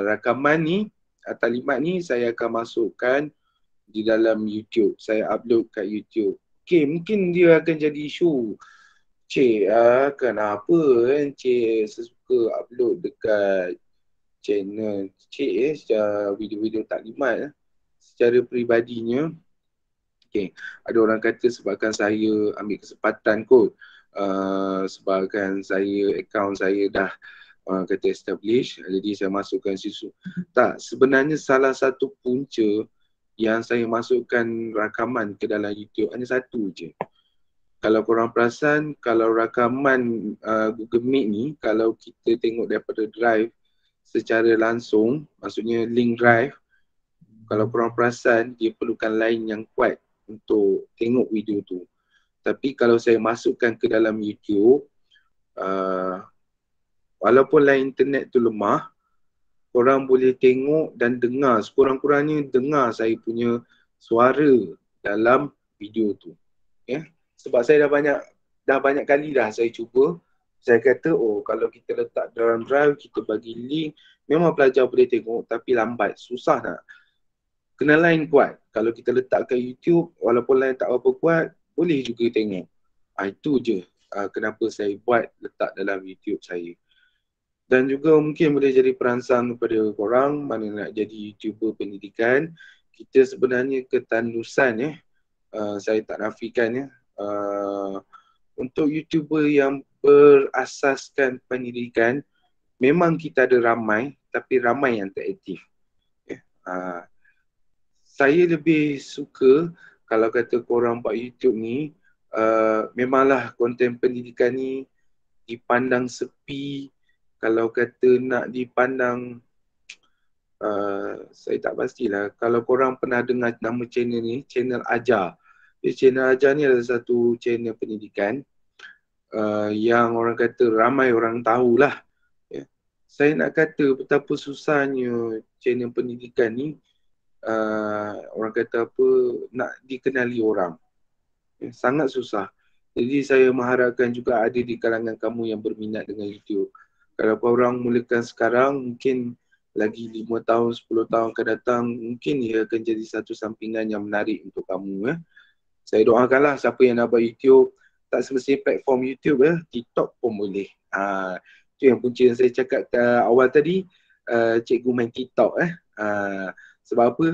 Rakaman ni, taklimat ni saya akan masukkan di dalam YouTube. Saya upload kat YouTube. Okay, mungkin dia akan jadi isu. Cik, kenapa Cik sesuka upload dekat channel Cik secara video-video taklimat secara peribadinya. Okay, ada orang kata sebabkan saya ambil kesempatan kot, sebabkan akaun saya dah kata establish, jadi saya masukkan situ. Tak, sebenarnya salah satu punca yang saya masukkan rakaman ke dalam YouTube hanya satu je. Kalau korang perasan, kalau rakaman Google Meet ni, kalau kita tengok daripada drive secara langsung, maksudnya link drive, kalau korang perasan, dia perlukan line yang kuat untuk tengok video tu. Tapi kalau saya masukkan ke dalam YouTube, walaupun line internet tu lemah, korang boleh tengok dan dengar, sekurang-kurangnya dengar saya punya suara dalam video tu. Sebab saya dah banyak kali dah saya cuba. Saya kata, kalau kita letak dalam drive, kita bagi link, memang pelajar boleh tengok tapi lambat, susah nak. Kena line kuat. Kalau kita letak kat YouTube, walaupun line tak berapa kuat, boleh juga tengok. Itu je kenapa saya buat letak dalam YouTube saya. Dan juga mungkin boleh jadi perangsang kepada korang mana nak jadi YouTuber pendidikan. Kita sebenarnya ketandusan saya tak nafikan untuk YouTuber yang berasaskan pendidikan, memang kita ada ramai, tapi ramai yang tak aktif. Saya lebih suka kalau kata korang buat YouTube ni, memanglah konten pendidikan ni dipandang sepi. Kalau kata nak dipandang, saya tak pastilah. Kalau korang pernah dengar nama channel ni, channel Ajar. Channel Ajar ni adalah satu channel pendidikan yang orang kata ramai orang tahulah. saya nak kata betapa susahnya channel pendidikan ni, orang kata apa, nak dikenali orang. Sangat susah. Jadi saya mengharapkan juga ada di kalangan kamu yang berminat dengan YouTube. Kalau korang mulakan sekarang, mungkin lagi 5 tahun, 10 tahun akan datang, mungkin ia akan jadi satu sampingan yang menarik untuk kamu. Saya doakanlah siapa yang nak buat YouTube, tak semestinya platform YouTube, TikTok pun boleh. Itu yang punca yang saya cakap awal tadi, cikgu main TikTok. Sebab apa?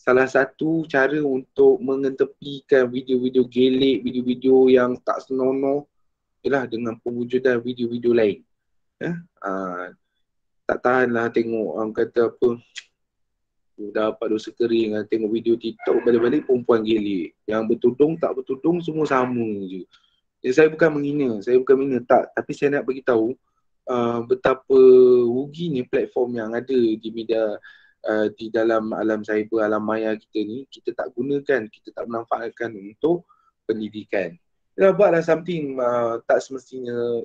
Salah satu cara untuk mengetepikan video-video gelik, video-video yang tak senonoh ialah dengan pewujudan video-video lain. Tak tahanlah tengok orang kata apa, dapat dosa kering tengok video TikTok balik-balik perempuan gelik. Yang bertudung tak bertudung semua sama je. Jadi saya bukan menghina, tak. Tapi saya nak beritahu betapa ruginya platform yang ada di media, di dalam alam cyber, alam maya kita ni, kita tak gunakan, kita tak manfaatkan untuk pendidikan. Buatlah something tak semestinya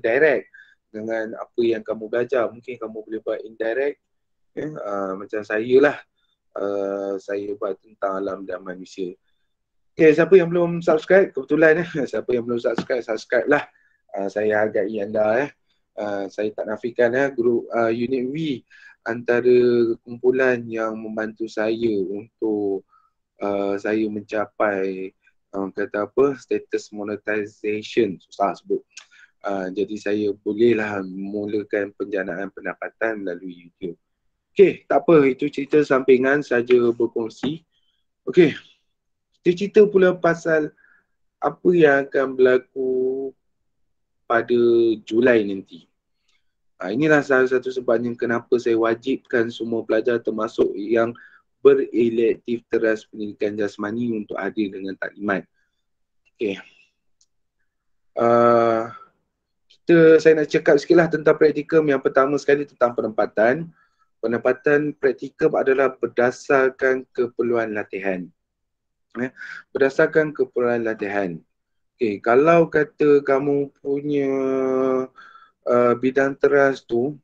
direct dengan apa yang kamu belajar. Mungkin kamu boleh buat indirect, macam saya lah, saya buat tentang alam dan manusia. Okay, siapa yang belum subscribe, kebetulan siapa yang belum subscribe, subscribe lah. Saya hargai anda. Saya tak nafikan grup Unit V antara kumpulan yang membantu saya untuk saya mencapai kata apa, status monetization, susah sebut. Jadi saya bolehlah mulakan penjanaan pendapatan melalui YouTube. Okay, tak apa, itu cerita sampingan saja berkongsi. Okay, kita cerita pula pasal apa yang akan berlaku pada Julai nanti. Inilah salah satu sebabnya kenapa saya wajibkan semua pelajar termasuk yang berelektif teras pendidikan jasmani untuk hadir dengan taklimat. Okay. Saya nak cakap sikit lah tentang praktikum. Yang pertama sekali tentang penempatan. Penempatan praktikum adalah berdasarkan keperluan latihan. Berdasarkan keperluan latihan. Okay, kalau kata kamu punya bidang teras tu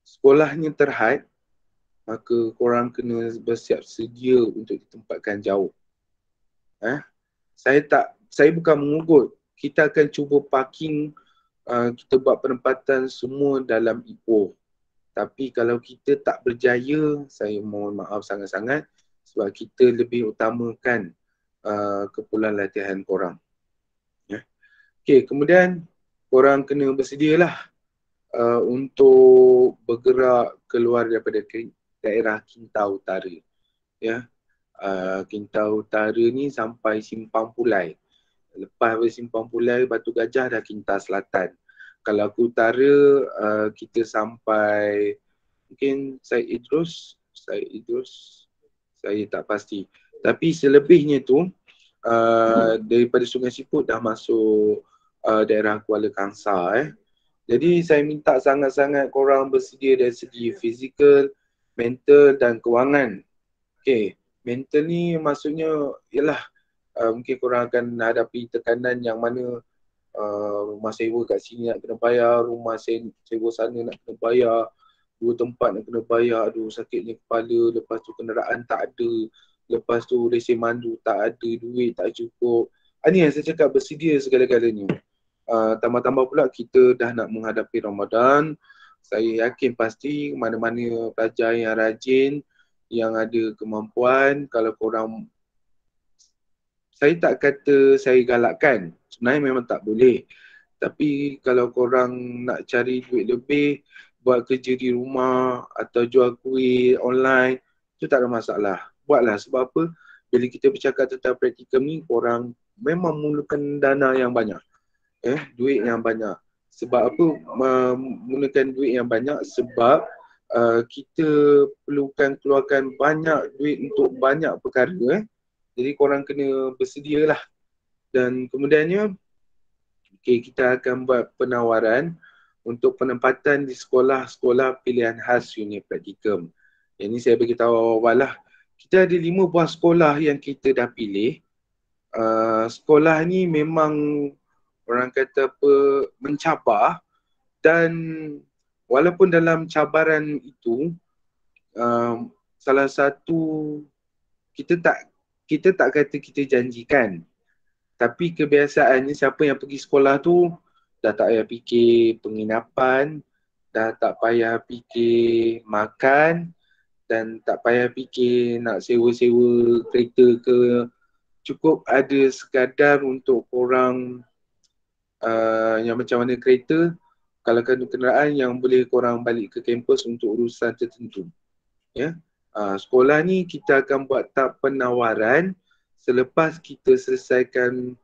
sekolahnya terhad, maka korang kena bersiap sedia untuk ditempatkan jauh. Saya bukan mengugut. Kita akan cuba parking, kita buat penempatan semua dalam Ipoh. Tapi kalau kita tak berjaya, saya mohon maaf sangat-sangat sebab kita lebih utamakan keperluan latihan korang. Okay, kemudian korang kena bersedialah untuk bergerak keluar daripada daerah Kintau Utara. Kintau Utara ni sampai Simpang Pulai. Lepas dari Simpang Pulai, Batu Gajah dah Kintau Selatan. Kalau ke utara, kita sampai mungkin Syed Idrus, saya tak pasti. Tapi selebihnya tu, daripada Sungai Siput dah masuk daerah Kuala Kangsar. Jadi saya minta sangat-sangat korang bersedia dari segi fizikal, mental dan kewangan. Okay, mental ni maksudnya ialah mungkin korang akan hadapi tekanan yang mana rumah sewa kat sini nak kena bayar, rumah sewa sana nak kena bayar, 2 tempat nak kena bayar, aduh sakitnya kepala, lepas tu kenderaan tak ada, lepas tu lesen mandu tak ada, duit tak cukup. Ini yang saya cakap, bersedia segala-galanya. Tambah-tambah pula kita dah nak menghadapi Ramadan. Saya yakin pasti mana-mana pelajar yang rajin, yang ada kemampuan, kalau korang, saya tak kata saya galakkan, sebenarnya memang tak boleh. Tapi kalau korang nak cari duit lebih, buat kerja di rumah atau jual kuih online, itu tak ada masalah. Buatlah, sebab apa? Bila kita bercakap tentang praktikum ni, korang memang memerlukan dana yang banyak. Duit yang banyak. Sebab apa menggunakan duit yang banyak? Sebab kita perlukan keluarkan banyak duit untuk banyak perkara. Jadi korang kena bersedialah. Dan kemudiannya, okay, kita akan buat penawaran untuk penempatan di sekolah-sekolah pilihan khas unit praktikum. Yang ni saya beritahu awal lah. Kita ada 5 buah sekolah yang kita dah pilih. Sekolah ni memang orang kata apa, mencabar dan walaupun dalam cabaran itu, salah satu kita tak kata kita janjikan, tapi kebiasaannya siapa yang pergi sekolah tu dah tak payah fikir penginapan, dah tak payah fikir makan, dan tak payah fikir nak sewa-sewa kereta ke. Cukup ada sekadar untuk korang yang macam mana kereta, kalau kenderaan yang boleh korang balik ke kampus untuk urusan tertentu. Ya. Sekolah ni kita akan buat tahap penawaran selepas kita selesaikan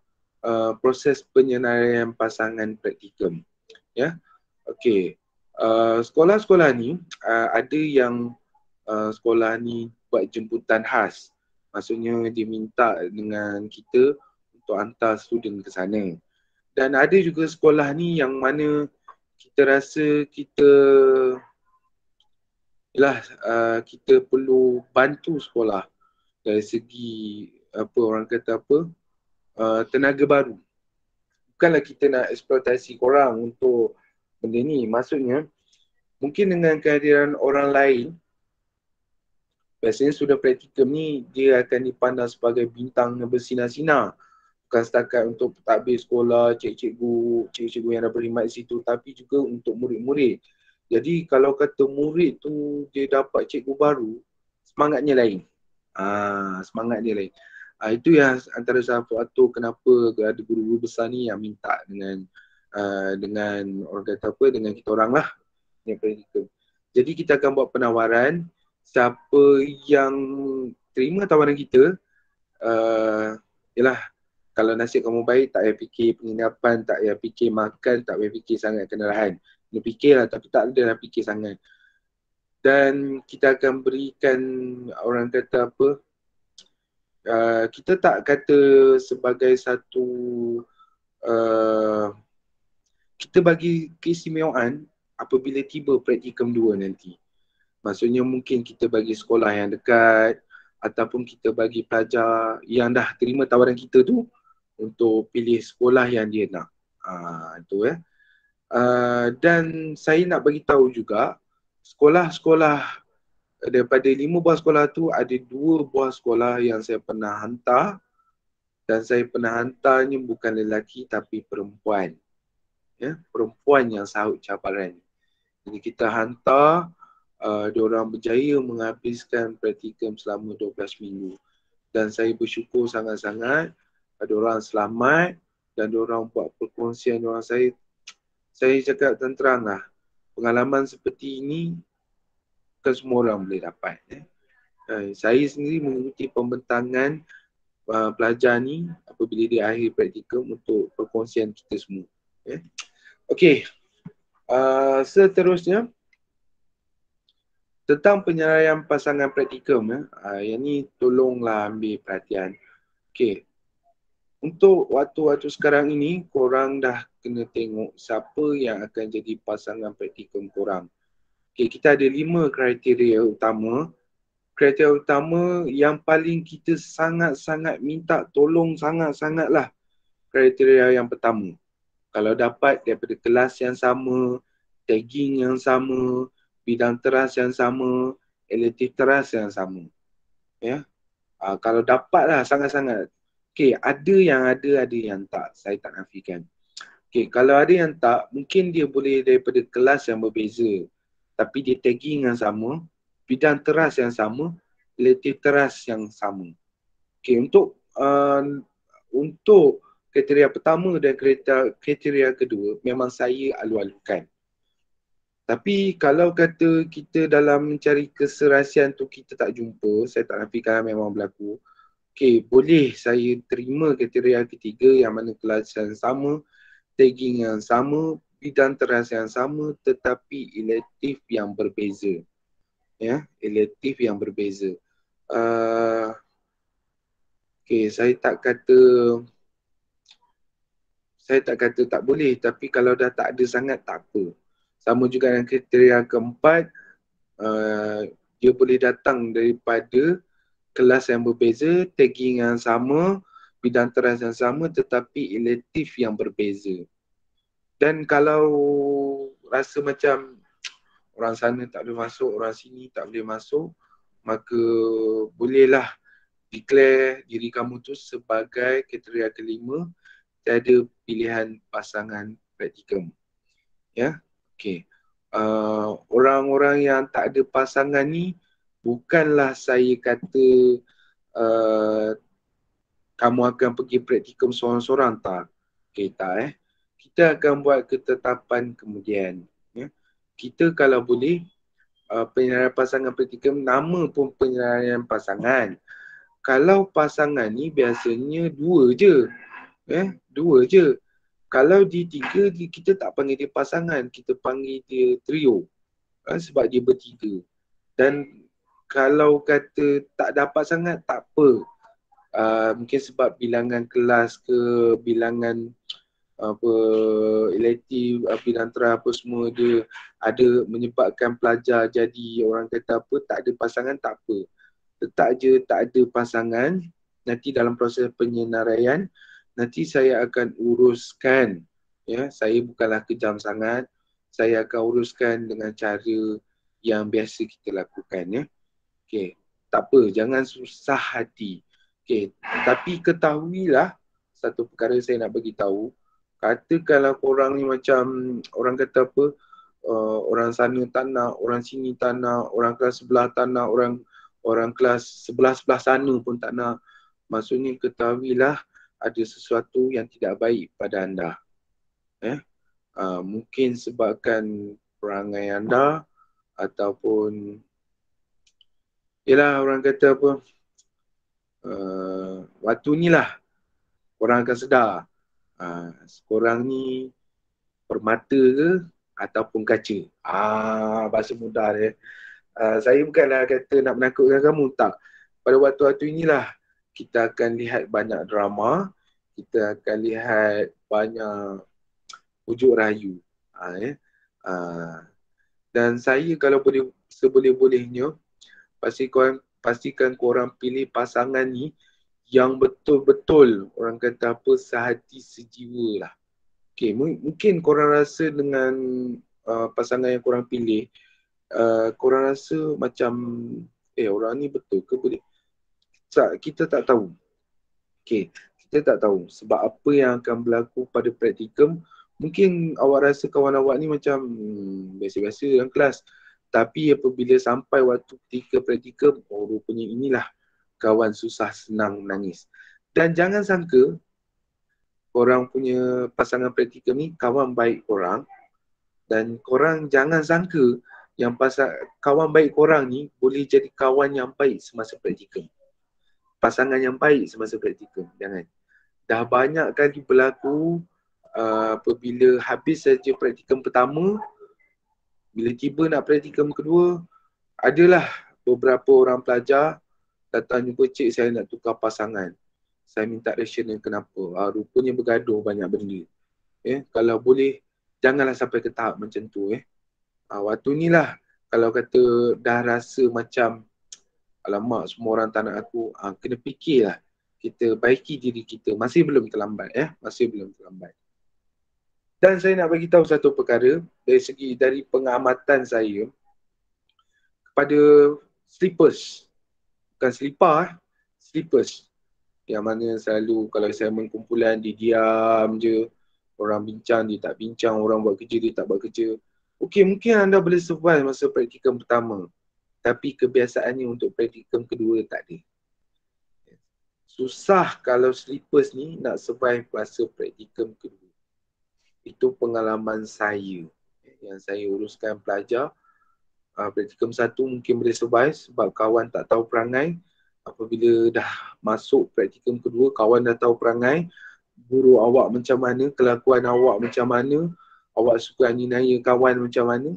proses penyenaraian pasangan praktikum. Ya. Okey. Sekolah-sekolah ni ada yang sekolah ni buat jemputan khas. Maksudnya dia minta dengan kita untuk hantar student ke sana. Dan ada juga sekolah ni yang mana kita rasa kita perlu bantu sekolah dari segi orang kata tenaga baru. Bukanlah kita nak eksploitasi korang untuk benda ni. Maksudnya mungkin dengan kehadiran orang lain, biasanya student praktikum ni dia akan dipandang sebagai bintang yang bersinar-sinar. Bukan setakat untuk pentadbir sekolah, cikgu-cikgu yang dah berkhidmat di situ, tapi juga untuk murid-murid. Jadi kalau kata murid tu dia dapat cikgu baru, semangatnya lain. Semangat dia lain. Itu yang antara satu faktor kenapa ada guru-guru besar ni yang minta dengan orang kata dengan kita orang lah yang praktikum. Jadi kita akan buat penawaran, siapa yang terima tawaran kita, kalau nasib kamu baik, tak payah fikir penginapan, tak payah fikir makan, tak payah fikir sangat kenderaan. Dia fikirlah tapi tak ada fikir sangat. Dan kita akan berikan orang kata kita tak kata sebagai satu kita bagi keistimewaan apabila tiba praktikum 2 nanti. Maksudnya mungkin kita bagi sekolah yang dekat ataupun kita bagi pelajar yang dah terima tawaran kita tu untuk pilih sekolah yang dia nak. Itu ya. Dan saya nak bagi tahu juga sekolah-sekolah, daripada 5 buah sekolah tu ada 2 buah sekolah yang saya pernah hantar, dan saya pernah hantarnya bukan lelaki tapi perempuan. Ya, perempuan yang sahut cabaran. Jadi kita hantar, diorang berjaya menghabiskan praktikum selama 12 minggu. Dan saya bersyukur sangat-sangat diorang selamat dan diorang buat perkongsian diorang. Saya cakap terang lah, pengalaman seperti ini bukan semua orang boleh dapat. Saya sendiri mengikuti pembentangan pelajar ni apabila dia akhir praktikum untuk perkongsian kita semua. Okey, seterusnya tentang penyelesaian pasangan praktikum. Yang ni tolonglah ambil perhatian. Okey, untuk waktu-waktu sekarang ini, korang dah kena tengok siapa yang akan jadi pasangan praktikum korang. Okey, kita ada 5 kriteria utama. Kriteria utama yang paling kita sangat-sangat minta tolong sangat-sangatlah kriteria yang pertama. Kalau dapat daripada kelas yang sama, tagging yang sama, bidang teras yang sama, elektif teras yang sama. Ya. Kalau dapatlah sangat-sangat. Okey, ada yang tak. Saya tak nafikan. Okey, kalau ada yang tak, mungkin dia boleh daripada kelas yang berbeza. Tapi dia tagging yang sama, bidang teras yang sama, elektif teras yang sama. Okey, untuk kriteria pertama dan kriteria kedua memang saya alu-alukan. Tapi kalau kata kita dalam mencari keserasian tu kita tak jumpa, saya tak nafikan memang berlaku. Okey, boleh saya terima kriteria ketiga yang mana kelas yang sama, tagging yang sama, bidang teras yang sama tetapi elektif yang berbeza. Ya, elektif yang berbeza. Okey, saya tak kata tak boleh, tapi kalau dah tak ada sangat tak apa. Sama juga dengan kriteria keempat, dia boleh datang daripada kelas yang berbeza, tagging yang sama, bidang teras yang sama tetapi elektif yang berbeza. Dan kalau rasa macam orang sana tak boleh masuk, orang sini tak boleh masuk, maka bolehlah declare diri kamu tu sebagai kriteria kelima, tiada pilihan pasangan praktikum. Ya, okey. Orang-orang yang tak ada pasangan ni, bukanlah saya kata kamu akan pergi praktikum seorang-seorang, tak. Okey, tak. Kita akan buat ketetapan kemudian. Ya. Kita kalau boleh, penyelenggaraan pasangan praktikum, nama pun penyelenggaraan pasangan. Kalau pasangan ni biasanya dua je. Dua je. Kalau di tiga, kita tak panggil dia pasangan, kita panggil dia trio. Sebab dia bertiga. Dan kalau kata tak dapat sangat, tak apa. Mungkin sebab bilangan kelas ke, bilangan apa elektif, bilantra apa semua dia ada menyebabkan pelajar jadi orang kata apa, tak ada pasangan, tak apa. Letak je tak ada pasangan, nanti dalam proses penyenaraian, nanti saya akan uruskan. Ya, saya bukanlah kejam sangat, saya akan uruskan dengan cara yang biasa kita lakukan. Ya. Okey, tak apa, jangan susah hati. Okey, tapi ketahuilah satu perkara saya nak bagi tahu. Katakanlah korang ni macam orang kata apa, orang sana tak nak, orang sini tak nak, orang kelas sebelah tak nak, orang kelas sebelah-sebelah sana pun tak nak. Maksudnya ketahuilah ada sesuatu yang tidak baik pada anda. Mungkin sebabkan perangai anda ataupun yelah orang kata apa, waktu ni lah korang akan sedar korang ni permata ke ataupun kaca. Bahasa mudah dia. Saya bukanlah kata nak menakutkan kamu, tak. Pada waktu-waktu inilah kita akan lihat banyak drama, kita akan lihat banyak wujud rayu. Dan saya kalau boleh, seboleh-bolehnya, pastikan korang pilih pasangan ni yang betul-betul orang kata apa, sehati sejiwa lah. Okay, mungkin korang rasa dengan pasangan yang korang pilih, korang rasa macam orang ni betul ke boleh? Kita tak tahu. Okay, kita tak tahu sebab apa yang akan berlaku pada praktikum. Mungkin awak rasa kawan awak ni macam biasa-biasa dalam kelas. Tapi apabila sampai waktu ketika praktikum, rupanya inilah kawan susah senang menangis. Dan jangan sangka korang punya pasangan praktikum ni kawan baik korang. Dan korang jangan sangka yang kawan baik korang ni boleh jadi kawan yang baik semasa praktikum. Pasangan yang baik semasa praktikum. Jangan. Dah banyak kali berlaku apabila habis saja praktikum pertama, bila tiba nak praktikum kedua, adalah beberapa orang pelajar datang jumpa, cik saya nak tukar pasangan. Saya minta rasional kenapa. Rupanya bergaduh banyak benda. Kalau boleh, janganlah sampai ke tahap macam tu. Waktu ni lah, kalau kata dah rasa macam alamak semua orang tak nak aku, kena fikirlah. Kita baiki diri kita. Masih belum terlambat. Masih belum terlambat. Dan saya nak bagi tahu satu perkara dari pengamatan saya kepada slippers. Bukan selipar, slippers. Yang mana selalu kalau saya kumpulan, dia diam je. Orang bincang, dia tak bincang. Orang buat kerja, dia tak buat kerja. Okey, mungkin anda boleh survive masa praktikum pertama. Tapi kebiasaannya untuk praktikum kedua tak ada. Susah kalau slippers ni nak survive masa praktikum kedua. Itu pengalaman saya. Yang saya uruskan pelajar. Praktikum satu mungkin boleh survive sebab kawan tak tahu perangai. Apabila dah masuk praktikum kedua, kawan dah tahu perangai. Guru awak macam mana, kelakuan awak macam mana, awak suka aniaya kawan macam mana.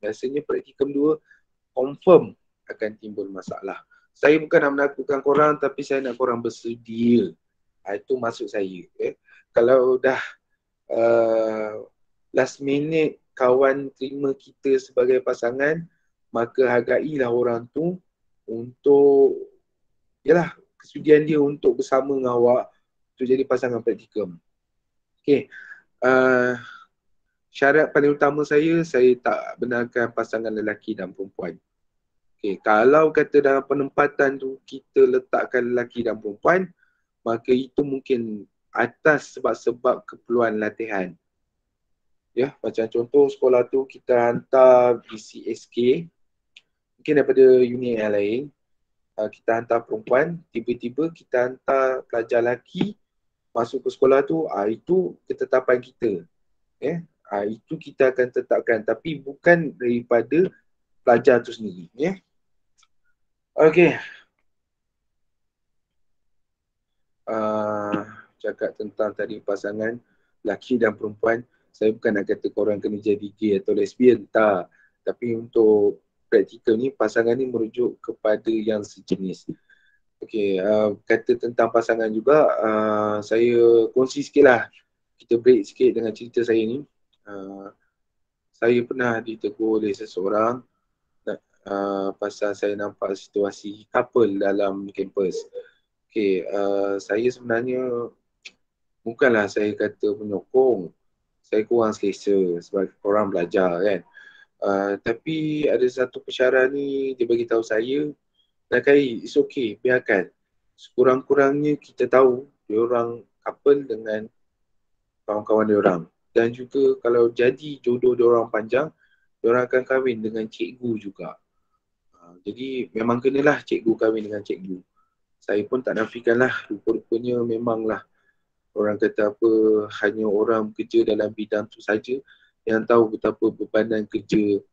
Biasanya praktikum dua confirm akan timbul masalah. Saya bukan nak menakutkan korang, tapi saya nak korang bersedia. Itu maksud saya. Kalau dah last minute kawan terima kita sebagai pasangan, maka hargailah orang tu untuk kesudian dia untuk bersama dengan awak untuk jadi pasangan praktikum. Okay. syarat paling utama saya tak benarkan pasangan lelaki dan perempuan. Okay, kalau kata dalam penempatan tu kita letakkan lelaki dan perempuan, maka itu mungkin atas sebab-sebab keperluan latihan. Ya, macam contoh sekolah tu kita hantar BCSK, mungkin daripada unit yang lain, kita hantar perempuan, tiba-tiba kita hantar pelajar lelaki masuk ke sekolah tu, itu ketetapan kita. Itu kita akan tetapkan, tapi bukan daripada pelajar tu sendiri. Okey. Cakap tentang tadi pasangan lelaki dan perempuan, saya bukan nak kata korang kena jadi gay atau lesbian, tak. Tapi untuk praktikal ni, pasangan ni merujuk kepada yang sejenis. Okey, kata tentang pasangan juga, saya kongsi sikit lah. Kita break sikit dengan cerita saya ni. Saya pernah ditegur oleh seseorang pasal saya nampak situasi couple dalam kampus. Okey, saya sebenarnya bukanlah saya kata penyokong. Saya kurang selesa sebab korang belajar kan. Tapi ada satu pesara ni, dia bagi tahu saya, Nakai, it's okay, biarkan. Sekurang-kurangnya kita tahu diorang couple dengan kawan-kawan diorang. Dan juga kalau jadi jodoh diorang panjang, diorang akan kahwin dengan cikgu juga. Jadi memang kenalah cikgu kahwin dengan cikgu. Saya pun tak nafikanlah, rupa-rupanya memanglah orang kata apa, hanya orang kerja dalam bidang tu saja yang tahu betapa bebanan kerja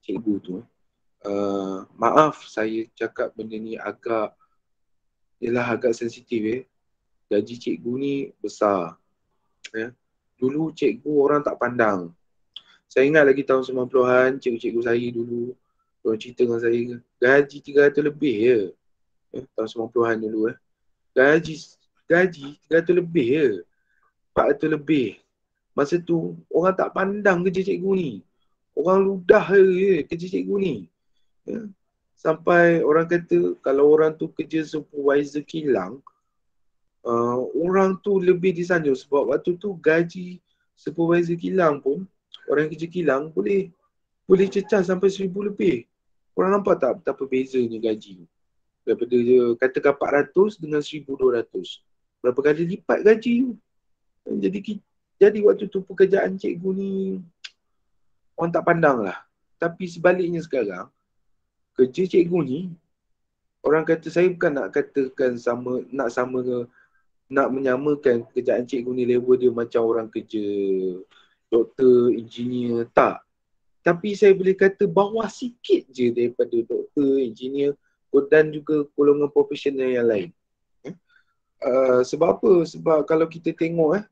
cikgu tu. Maaf saya cakap benda ni agak sensitif. Gaji cikgu ni besar. Dulu cikgu orang tak pandang. Saya ingat lagi tahun 90-an, cikgu-cikgu saya dulu, orang cerita dengan saya, gaji 300 lebih je. Tahun 90-an dulu. Gaji 300 lebih je. 400 lebih. Masa tu, orang tak pandang kerja cikgu ni. Orang ludah je kerja cikgu ni. Sampai orang kata, kalau orang tu kerja supervisor kilang, orang tu lebih disanjung sebab waktu tu gaji supervisor kilang pun, orang kerja kilang boleh cecah sampai 1,000 lebih. Korang nampak tak betapa bezanya gaji? Daripada je katakan 400 dengan 1,200. Berapa kali lipat gaji tu. Jadi waktu tu pekerjaan cikgu ni orang tak pandang lah. Tapi sebaliknya sekarang, kerja cikgu ni, orang kata, saya bukan nak katakan nak menyamakan pekerjaan cikgu ni level dia macam orang kerja doktor, engineer, tak. Tapi saya boleh kata bawah sikit je daripada doktor, engineer dan juga golongan profesional yang lain. Sebab apa? Sebab kalau kita tengok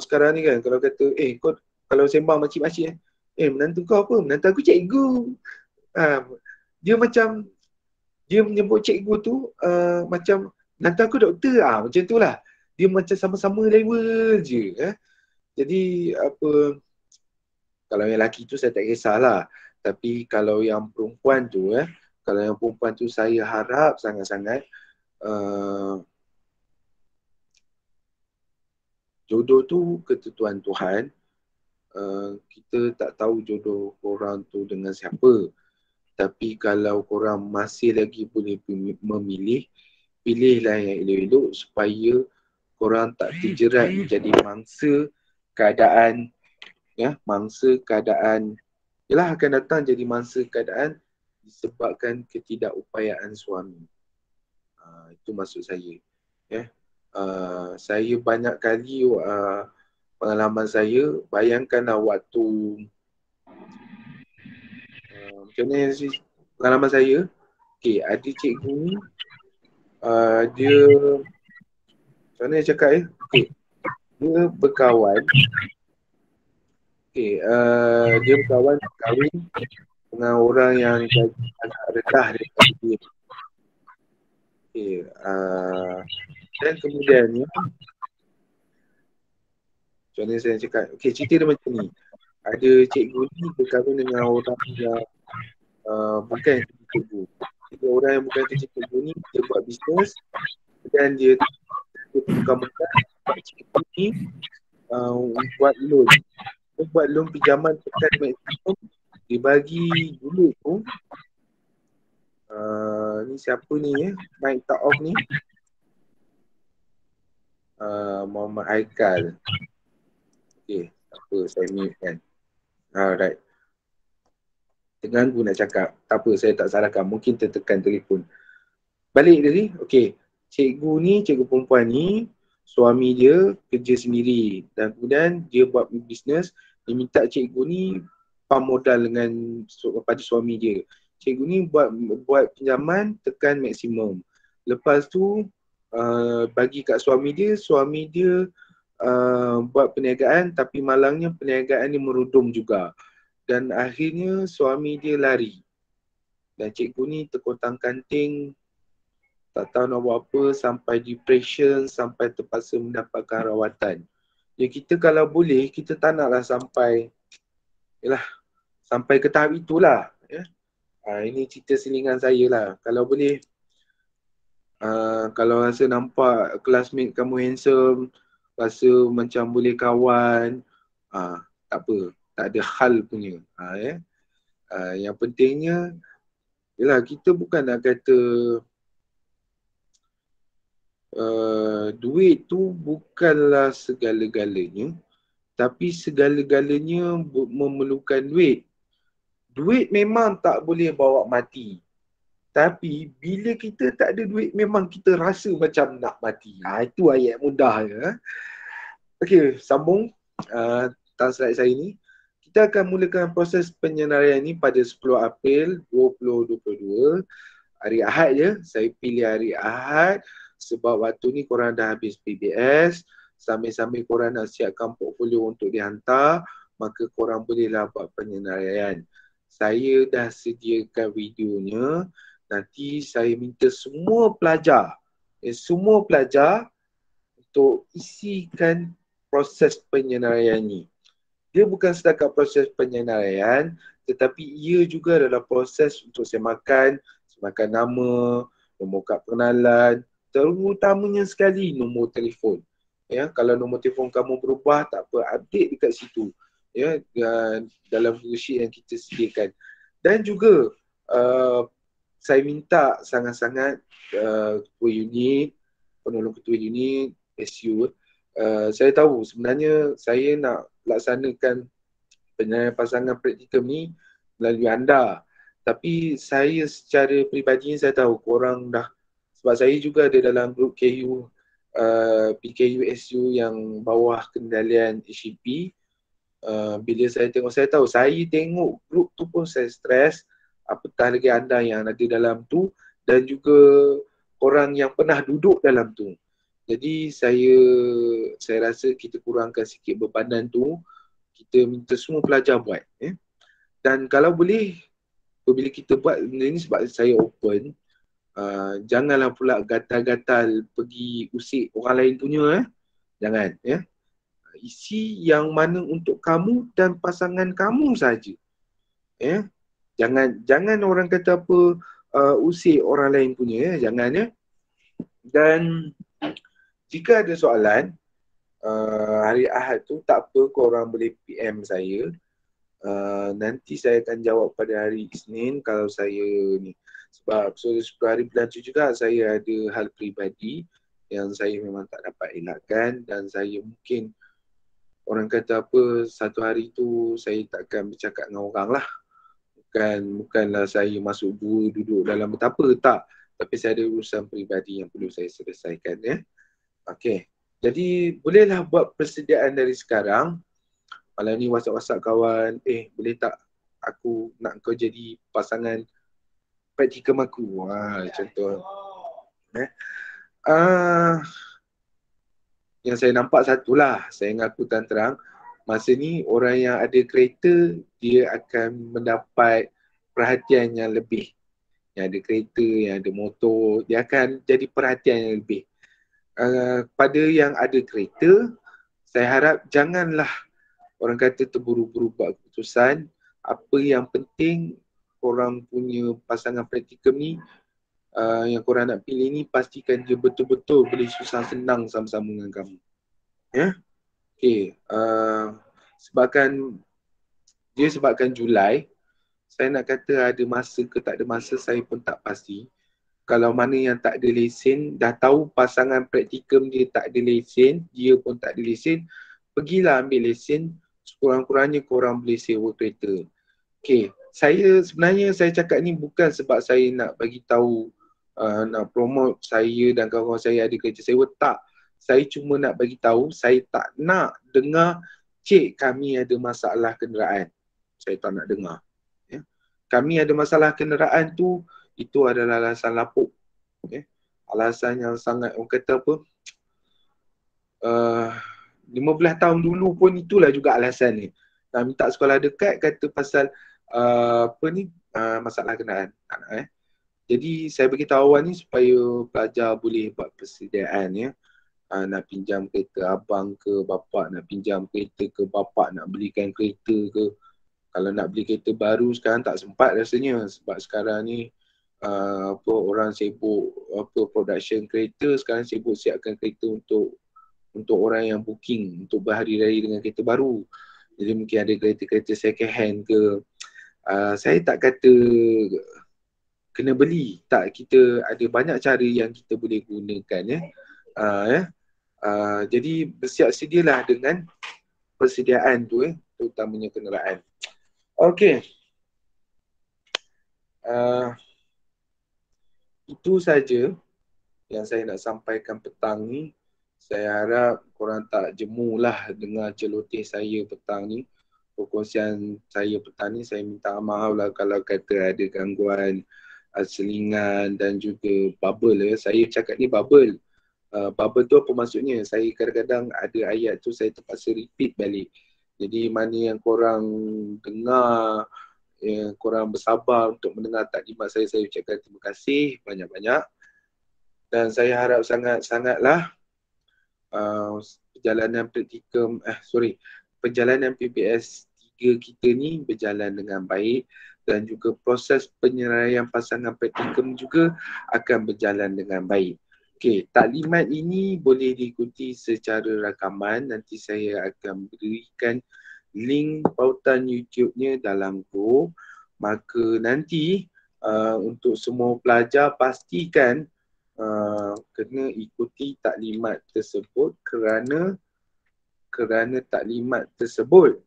sekarang ni kan, kalau kata kau kalau sembang makcik-makcik menantu kau apa? Menantu aku cikgu. Dia menyebut cikgu tu macam menantu aku doktor. Macam tu lah. Dia macam sama-sama level je. Jadi apa, kalau yang lelaki tu saya tak kisahlah. Tapi kalau yang perempuan tu saya harap sangat-sangat jodoh tu ketentuan Tuhan. Kita tak tahu jodoh korang tu dengan siapa. Tapi kalau korang masih lagi boleh memilih, pilihlah yang elok-elok supaya korang tak terjerat menjadi mangsa keadaan. Mangsa keadaan. Ialah akan datang jadi mangsa keadaan disebabkan ketidakupayaan suami. Itu maksud saya. Saya banyak kali pengalaman saya, bayangkanlah waktu macam mana pengalaman saya, ada cikgu ni, dia macam mana cakap dia berkawan, dia berkawan kahwin dengan orang yang agak rendah daripada dia. Dan kemudiannya, macam mana saya cakap, cerita dia macam ni. Ada cikgu ni berkahwin dengan orang yang bukan kerja cikgu. Jadi orang yang bukan kerja cikgu ni, dia buat bisnes dan dia bertukar-tukar cikgu ni buat loan. Buat loan pinjaman tekan maksimum dibagi dulu tu. Ni siapa ni ya? Mic tak off ni. Muhammad Haikal. Okay, tak apa, saya mute kan. Alright. Terganggu nak cakap. Tak apa, saya tak salahkan. Mungkin tertekan telefon. Balik tadi, okay. Cikgu ni, cikgu perempuan ni, suami dia kerja sendiri. Dan kemudian dia buat bisnes, dia minta cikgu ni pam modal dengan pada suami dia. Cikgu ni buat pinjaman tekan maksimum. Lepas tu, bagi kat suami dia buat perniagaan tapi malangnya perniagaan ni merudum juga. Dan akhirnya suami dia lari. Dan cikgu ni terkontang-kanting, tak tahu nak buat apa, sampai depression, sampai terpaksa mendapatkan rawatan. Ya kita kalau boleh, kita tak naklah sampai sampai ke tahap itulah. Ya. Ini cerita selingan saya lah. Kalau boleh, kalau rasa nampak classmate kamu handsome, rasa macam boleh kawan, tak apa, tak ada hal punya. Yang pentingnya, yalah, kita bukan nak kata duit tu bukanlah segala-galanya, tapi segala-galanya memerlukan duit. Duit memang tak boleh bawa mati. Tapi bila kita tak ada duit, memang kita rasa macam nak mati. Itu ayat mudah ya. Okey, sambung tentang slide saya ni. Kita akan mulakan proses penyenaraian ni pada 10 April 2022. Hari Ahad je. Saya pilih hari Ahad sebab waktu ni korang dah habis PBS. Sambil-sambil korang nak siapkan portfolio untuk dihantar, maka korang bolehlah buat penyenaraian. Saya dah sediakan videonya. Nanti saya minta semua pelajar untuk isikan proses penyenaraian ni. Dia bukan setakat proses penyenaraian, tetapi ia juga adalah proses untuk semakan nama, nombor kad pengenalan, terutamanya sekali nombor telefon. Ya, kalau nombor telefon kamu berubah, tak apa, update dekat situ. Ya, dalam worksheet yang kita sediakan. Dan juga saya minta sangat-sangat ketua unit, penolong ketua unit, SU, saya tahu sebenarnya saya nak laksanakan penilaian pasangan praktikum ni melalui anda. Tapi saya secara peribadi saya tahu korang dah, sebab saya juga ada dalam grup KU, PKU SU yang bawah kendalian HCP. Bila saya tahu, saya tengok grup tu pun saya stres, apatah lagi anda yang ada dalam tu dan juga orang yang pernah duduk dalam tu. Jadi saya rasa kita kurangkan sikit bebanan tu. Kita minta semua pelajar buat. Dan kalau boleh, bila kita buat benda ni, sebab saya open, janganlah pula gatal-gatal pergi usik orang lain punya. Jangan. Isi yang mana untuk kamu dan pasangan kamu saja. Jangan orang kata apa, usik orang lain punya. Jangan. Dan jika ada soalan, hari Ahad tu tak apa, korang boleh PM saya. Nanti saya akan jawab pada hari Isnin kalau saya ni. Sebab 10 hari bulan tu juga saya ada hal peribadi yang saya memang tak dapat elakkan dan saya mungkin orang kata apa, satu hari tu saya takkan bercakap dengan orang lah. Bukanlah saya masuk gua duduk dalam betapa, tak. Tapi saya ada urusan peribadi yang perlu saya selesaikan. Okey. Jadi bolehlah buat persediaan dari sekarang. Malam ni WhatsApp kawan, boleh tak aku nak kau jadi pasangan praktikum aku. Contoh. Yang saya nampak satulah, saya mengaku terang, masa ni orang yang ada kereta, dia akan mendapat perhatian yang lebih. Yang ada kereta, yang ada motor, dia akan jadi perhatian yang lebih. Pada yang ada kereta, saya harap janganlah orang kata terburu-buru buat keputusan. Apa yang penting korang punya pasangan praktikum ni, yang korang nak pilih ni, pastikan dia betul-betul boleh susah senang sama-sama dengan kamu. Okey, sebabkan Julai, saya nak kata ada masa ke tak ada masa saya pun tak pasti. Kalau mana yang tak ada lesen, dah tahu pasangan praktikum dia tak ada lesen, dia pun tak ada lesen, pergilah ambil lesen, sekurang-kurangnya korang boleh sewa kereta. Okay, sebenarnya saya cakap ni bukan sebab saya nak bagi tahu, nak promote saya dan kawan-kawan saya ada kereta sewa, tak. Saya cuma nak bagi tahu, saya tak nak dengar, cik kami ada masalah kenderaan. Saya tak nak dengar. Ya. Kami ada masalah kenderaan tu, itu adalah alasan lapuk. Okay. Alasan yang sangat, orang kata apa, 15 tahun dulu pun itulah juga alasan ni. Nak minta sekolah dekat, kata pasal masalah kenderaan. Jadi saya beritahu awal ni supaya pelajar boleh buat persediaan ya. Nak pinjam kereta abang ke bapak, nak pinjam kereta ke bapak, nak belikan kereta ke. Kalau nak beli kereta baru sekarang tak sempat rasanya sebab sekarang ni orang sibuk production kereta, sekarang sibuk siapkan kereta untuk orang yang booking untuk berhari-hari dengan kereta baru. Jadi mungkin ada kereta-kereta second hand ke. Saya tak kata kena beli, tak, kita ada banyak cara yang kita boleh gunakan ya. Jadi bersiap sedialah dengan persediaan tu terutamanya kenderaan. Okey. Itu saja yang saya nak sampaikan petang ni. Saya harap korang tak jemulah dengar celoteh saya petang ni. Perkongsian saya petang ni, saya minta maaf lah kalau kata ada gangguan selingan dan juga bubble ya. Saya cakap ni bubble. Bubble tu apa maksudnya? Saya kadang-kadang ada ayat tu saya terpaksa repeat balik. Jadi mana yang korang dengar, korang bersabar untuk mendengar taklimat saya ucapkan terima kasih banyak-banyak. Dan saya harap sangat-sangatlah perjalanan PBS 3 kita ni berjalan dengan baik dan juga proses penyelesaian pasangan praktikum juga akan berjalan dengan baik. Okey, taklimat ini boleh diikuti secara rakaman. Nanti saya akan berikan link pautan YouTube-nya dalam group. Maka nanti untuk semua pelajar pastikan kena ikuti taklimat tersebut kerana taklimat tersebut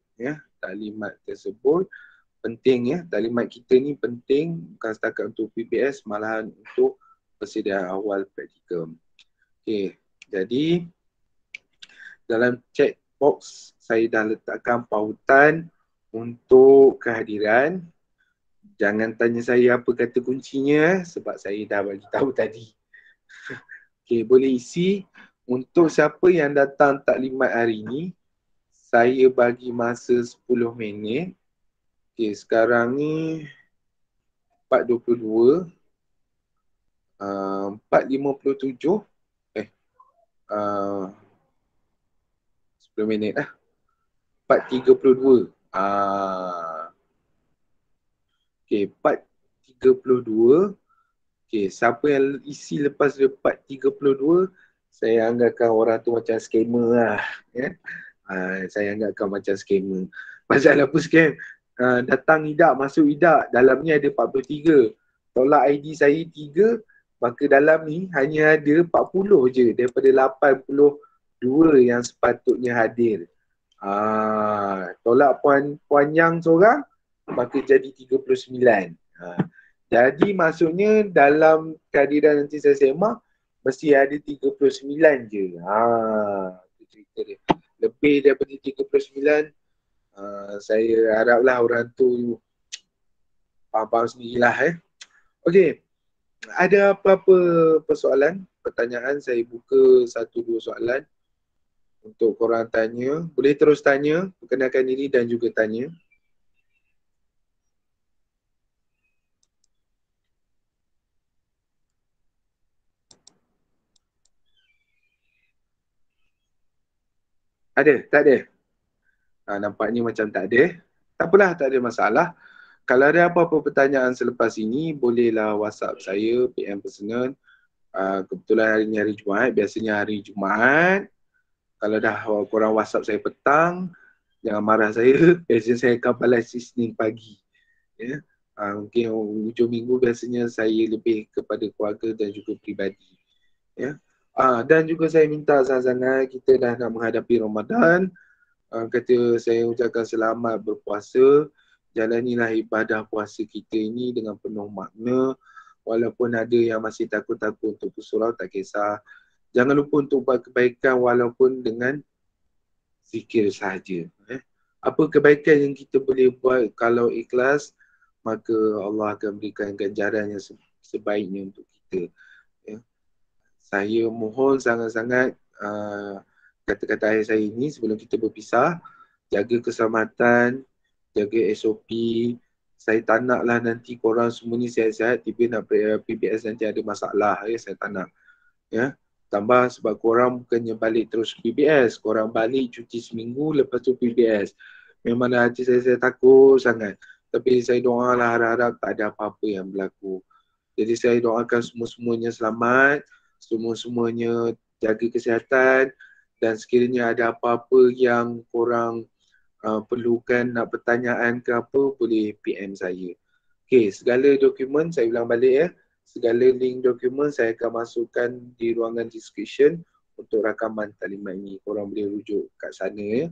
penting ya. Taklimat kita ni penting bukan setakat untuk PBS, malahan untuk persediaan awal praktikum. Okey, jadi dalam chat box saya dah letakkan pautan untuk kehadiran. Jangan tanya saya apa kata kuncinya sebab saya dah bagi tahu tadi. Okey, boleh isi. Untuk siapa yang datang taklimat hari ni, saya bagi masa 10 minit. Okey, sekarang ni 4.22, 4.57, 10 minit lah. 4.32. Okey, 4.32. Okey, siapa yang isi lepas 4.32, saya anggapkan orang tu macam scammer lah. Ya? Saya anggapkan macam scammer. Pasal apa scam? Datang IDAK, masuk IDAK, dalam ni ada 43. Tolak ID saya 3, maka dalam ni hanya ada 40 je daripada 82 yang sepatutnya hadir. Tolak Puan Yang seorang, maka jadi 39. Jadi maksudnya dalam kehadiran nanti saya semak, mesti ada 39 je. Itu cerita dia. Lebih daripada 39, saya haraplah orang tu faham sendirilah. Okey, ada apa-apa persoalan, pertanyaan? Saya buka 1-2 soalan untuk korang tanya. Boleh terus tanya, perkenalkan diri dan juga tanya. Ada? Tak ada? Nampaknya macam tak ada. Tak apalah, tak ada masalah. Kalau ada apa-apa pertanyaan selepas ini, bolehlah WhatsApp saya, PM personal. Kebetulan hari ini hari Jumaat. Biasanya hari Jumaat, Kalau dah korang WhatsApp saya petang, jangan marah saya. Biasanya saya akan balas Isnin pagi. Ya. Mungkin hujung minggu biasanya saya lebih kepada keluarga dan juga peribadi. Ya. Dan juga saya minta sangat-sangat kita dah nak menghadapi Ramadan. Kata saya ucapkan selamat berpuasa. Jalanilah ibadah puasa kita ini dengan penuh makna. Walaupun ada yang masih takut-takut untuk bersurau, tak kisah. Jangan lupa untuk buat kebaikan walaupun dengan zikir sahaja. Apa kebaikan yang kita boleh buat kalau ikhlas, maka Allah akan berikan ganjaran yang sebaiknya untuk kita. Ya. Saya mohon sangat-sangat kata-kata ayah saya ini sebelum kita berpisah, jaga keselamatan, jaga SOP. Saya tak naklah nanti korang semua ni sihat-sihat, tiba nak PBS nanti ada masalah. Saya tak nak. Ya. Tambah sebab korang bukannya balik terus PBS, korang balik cuti seminggu lepas tu PBS. Memanglah hati saya takut sangat. Tapi saya doalah, harap-harap tak ada apa-apa yang berlaku. Jadi saya doakan semua-semuanya selamat, semua-semuanya jaga kesihatan, dan sekiranya ada apa-apa yang korang perlukan, nak pertanyaan ke apa, boleh PM saya. Okay, segala dokumen saya ulang balik ya. Segala link dokumen saya akan masukkan di ruangan description untuk rakaman taklimat ini. Korang boleh rujuk kat sana ya.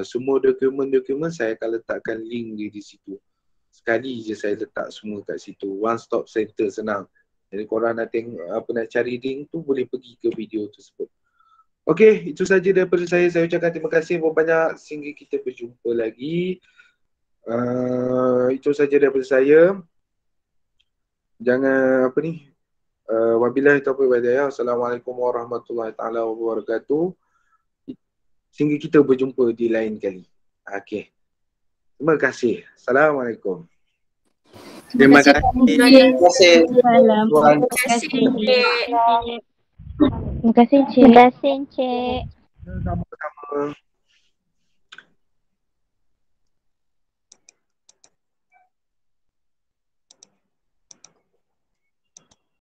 Semua dokumen-dokumen saya akan letakkan link di situ. Sekali je saya letak semua kat situ. One stop center, senang. Jadi korang nak tengok apa, nak cari link tu, boleh pergi ke video tersebut. Okey, itu saja daripada saya. Saya ucapkan terima kasih banyak sehingga kita berjumpa lagi. Itu saja daripada saya. Jangan apa ni. Wabillahi taufiq wal hidayah. Assalamualaikum warahmatullahi taala wabarakatuh. Sehingga kita berjumpa di lain kali. Okey. Terima kasih. Assalamualaikum. Terima kasih. Terima kasih. Terima kasih. Terima kasih, Encik. Sama-sama.